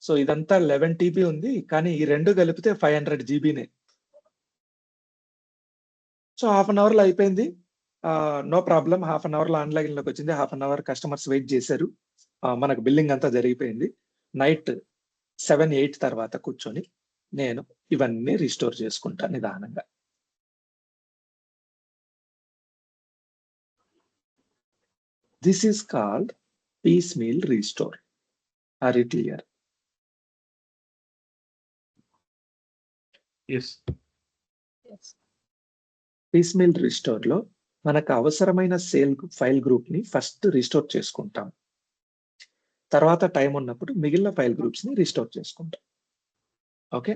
సో ఇదంతా 11 TB ఉంది, కానీ ఈ రెండు కలిపితే 500 GBనే. సో హాఫ్ అన్ అవర్ లో అయిపోయింది. No problem. Half an hour లో ఆన్లైన్ లోకి వచ్చింది. Half an hour customers wait చేశారు. మనకు బిల్లింగ్ అంతా జరిగిపోయింది. నైట్ 7-8 తర్వాత కూర్చొని నేను ఇవన్నీ రిస్టోర్ చేసుకుంటాను నిదానంగా. This is called piecemeal restore. Are you clear? Yes. Piecemeal restore లో మనకు అవసరమైన ఫైల్ గ్రూప్ ని ఫస్ట్ రిస్టోర్ చేసుకుంటాం. తర్వాత టైం ఉన్నప్పుడు మిగిలిన ఫైల్ గ్రూప్స్ ని రిస్టోర్ చేసుకుంటాం. ఓకే,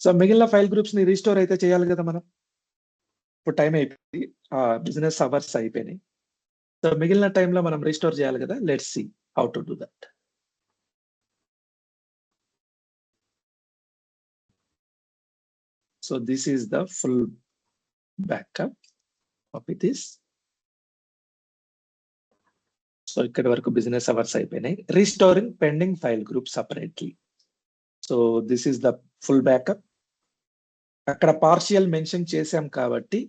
సో మిగిలిన ఫైల్ గ్రూప్స్ ని రిస్టోర్ అయితే చేయాలి కదా మనం. ఇప్పుడు టైం అయిపోయింది, బిజినెస్ అవర్స్ అయిపోయినాయి. సో మిగిలిన టైంలో మనం రిస్టోర్ చేయాలి కదా. Let's see how to do that. So this is the full backup. Copy this. So ఇక్కడి వరకు బిజినెస్ అవర్స్ అయిపోయినాయి. Restoring pending file group separately. So this is the full backup. అక్కడ పార్షియల్ మెన్షన్ చేసాం కాబట్టి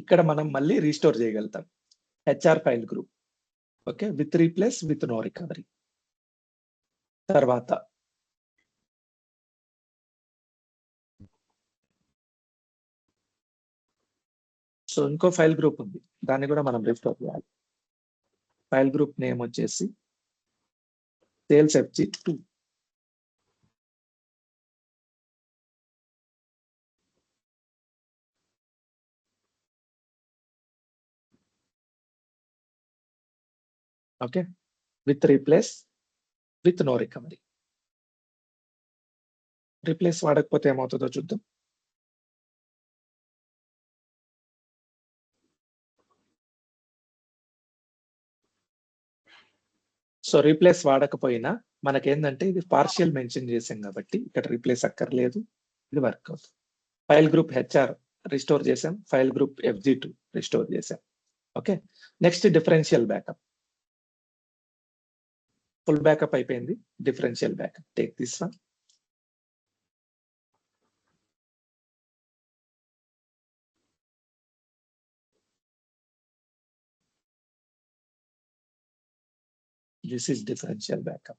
ఇక్కడ మనం మళ్ళీ రీస్టోర్ చేయగలుగుతాం. HR file group. Okay, with replace with no recovery. తర్వాత సో ఇంకో ఫైల్ గ్రూప్ ఉంది, దాన్ని కూడా మనం రిస్టోర్ చేయాలి. ఫైల్ గ్రూప్ నేమ్ వచ్చేసి sales FG2. Okay, with replace with no recovery. Replace వాడకపోతే ఏమవుతుందో చూద్దాం. సో రీప్లేస్ వాడకపోయినా మనకేందంటే ఇది పార్షియల్ మెన్షన్ చేసాం కాబట్టి ఇక్కడ రీప్లేస్ అక్కర్లేదు, ఇది వర్క్ అవుతుంది. ఫైల్ గ్రూప్ HR రిస్టోర్ చేసాం, ఫైల్ గ్రూప్ FG2 రిస్టోర్ చేసాం. Okay, next differential backup. Full backup అయిపోయింది, differential backup. Take this one. This is differential backup.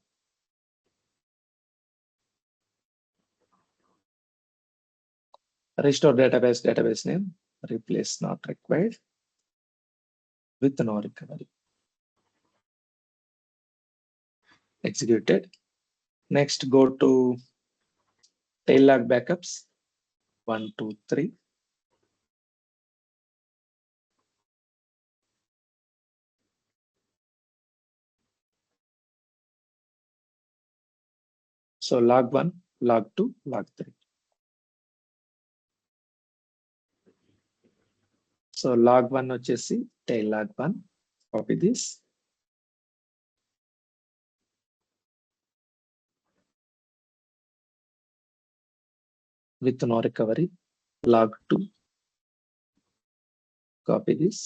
Restore database name, replace not required with no recovery. Executed. Next, go to tail log backups. 1, 2, 3. So log 1, log 2, log 3. So log 1 వచ్చేసి tail log 1. Copy this. With no recovery. Log 2. Copy this.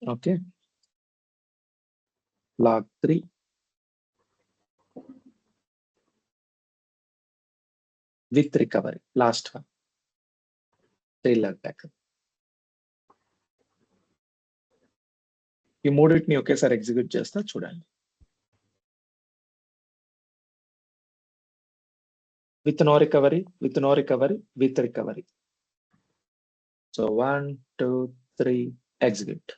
Okay. Log 3. With recovery. Last one. Tail log backup. ఈ మూడింటిని ఒకేసారి execute చేస్తా చూడండి. With no recovery, with no recovery, with recovery. So 1, 2, 3, execute.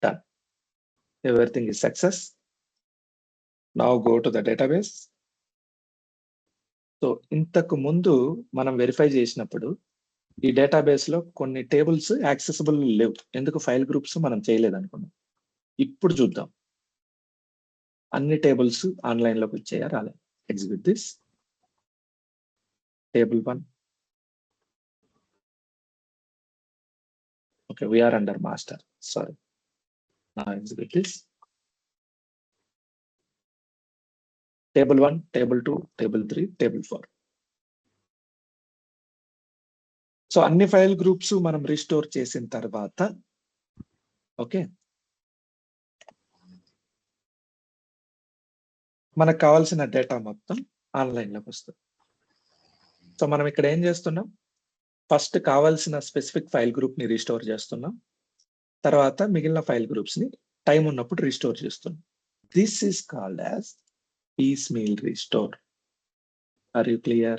Done. Everything is success. Now go to the database. So ఇంతకు ముందు మనం verify చేసినప్పుడు ఈ డేటాబేస్ లో కొన్ని టేబుల్స్ యాక్సెసిబుల్ లేవు, ఎందుకు ఫైల్ గ్రూప్స్ మనం చేయలేదు అనుకున్నాం. ఇప్పుడు చూద్దాం అన్ని టేబుల్స్ ఆన్లైన్ లోకి వచ్చాయా రాలేదు. Execute this. Table 1. Okay, we're under master, sorry. Execute this. Table 1, table 2, table 3, table 4. So అన్ని ఫైల్ గ్రూప్స్ మనం రిస్టోర్ చేసిన తర్వాత ఓకే మనకు కావాల్సిన డేటా మొత్తం ఆన్లైన్ లోకి వస్తుంది. సో మనం ఇక్కడ ఏం చేస్తున్నాం, ఫస్ట్ కావాల్సిన స్పెసిఫిక్ ఫైల్ గ్రూప్ ని రిస్టోర్ చేస్తున్నాం, తర్వాత మిగిలిన ఫైల్ గ్రూప్స్ ని టైం ఉన్నప్పుడు రిస్టోర్ చేస్తున్నాం. This is called as piecemeal restore. Are you clear?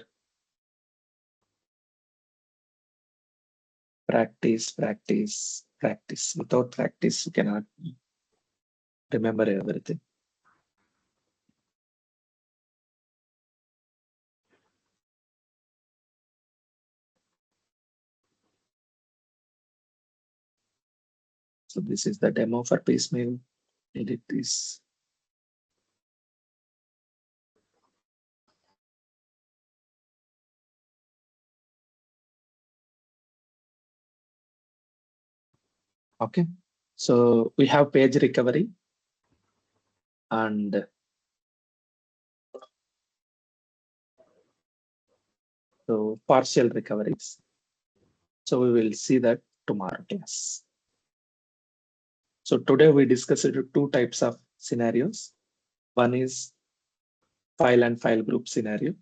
Practice. Without practice, you cannot remember everything. So this is the demo for piecemeal. Edit this. Okay. So we have page recovery and so partial recoveries. So we will see that tomorrow class. So today we discussed two types of scenarios. One is file and file group scenario.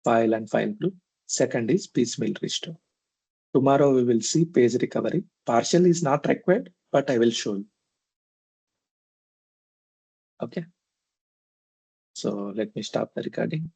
File and file group. Second is piecemeal restore. Tomorrow we will see page recovery. Partial is not required, but I will show you. Okay. So let me stop the recording.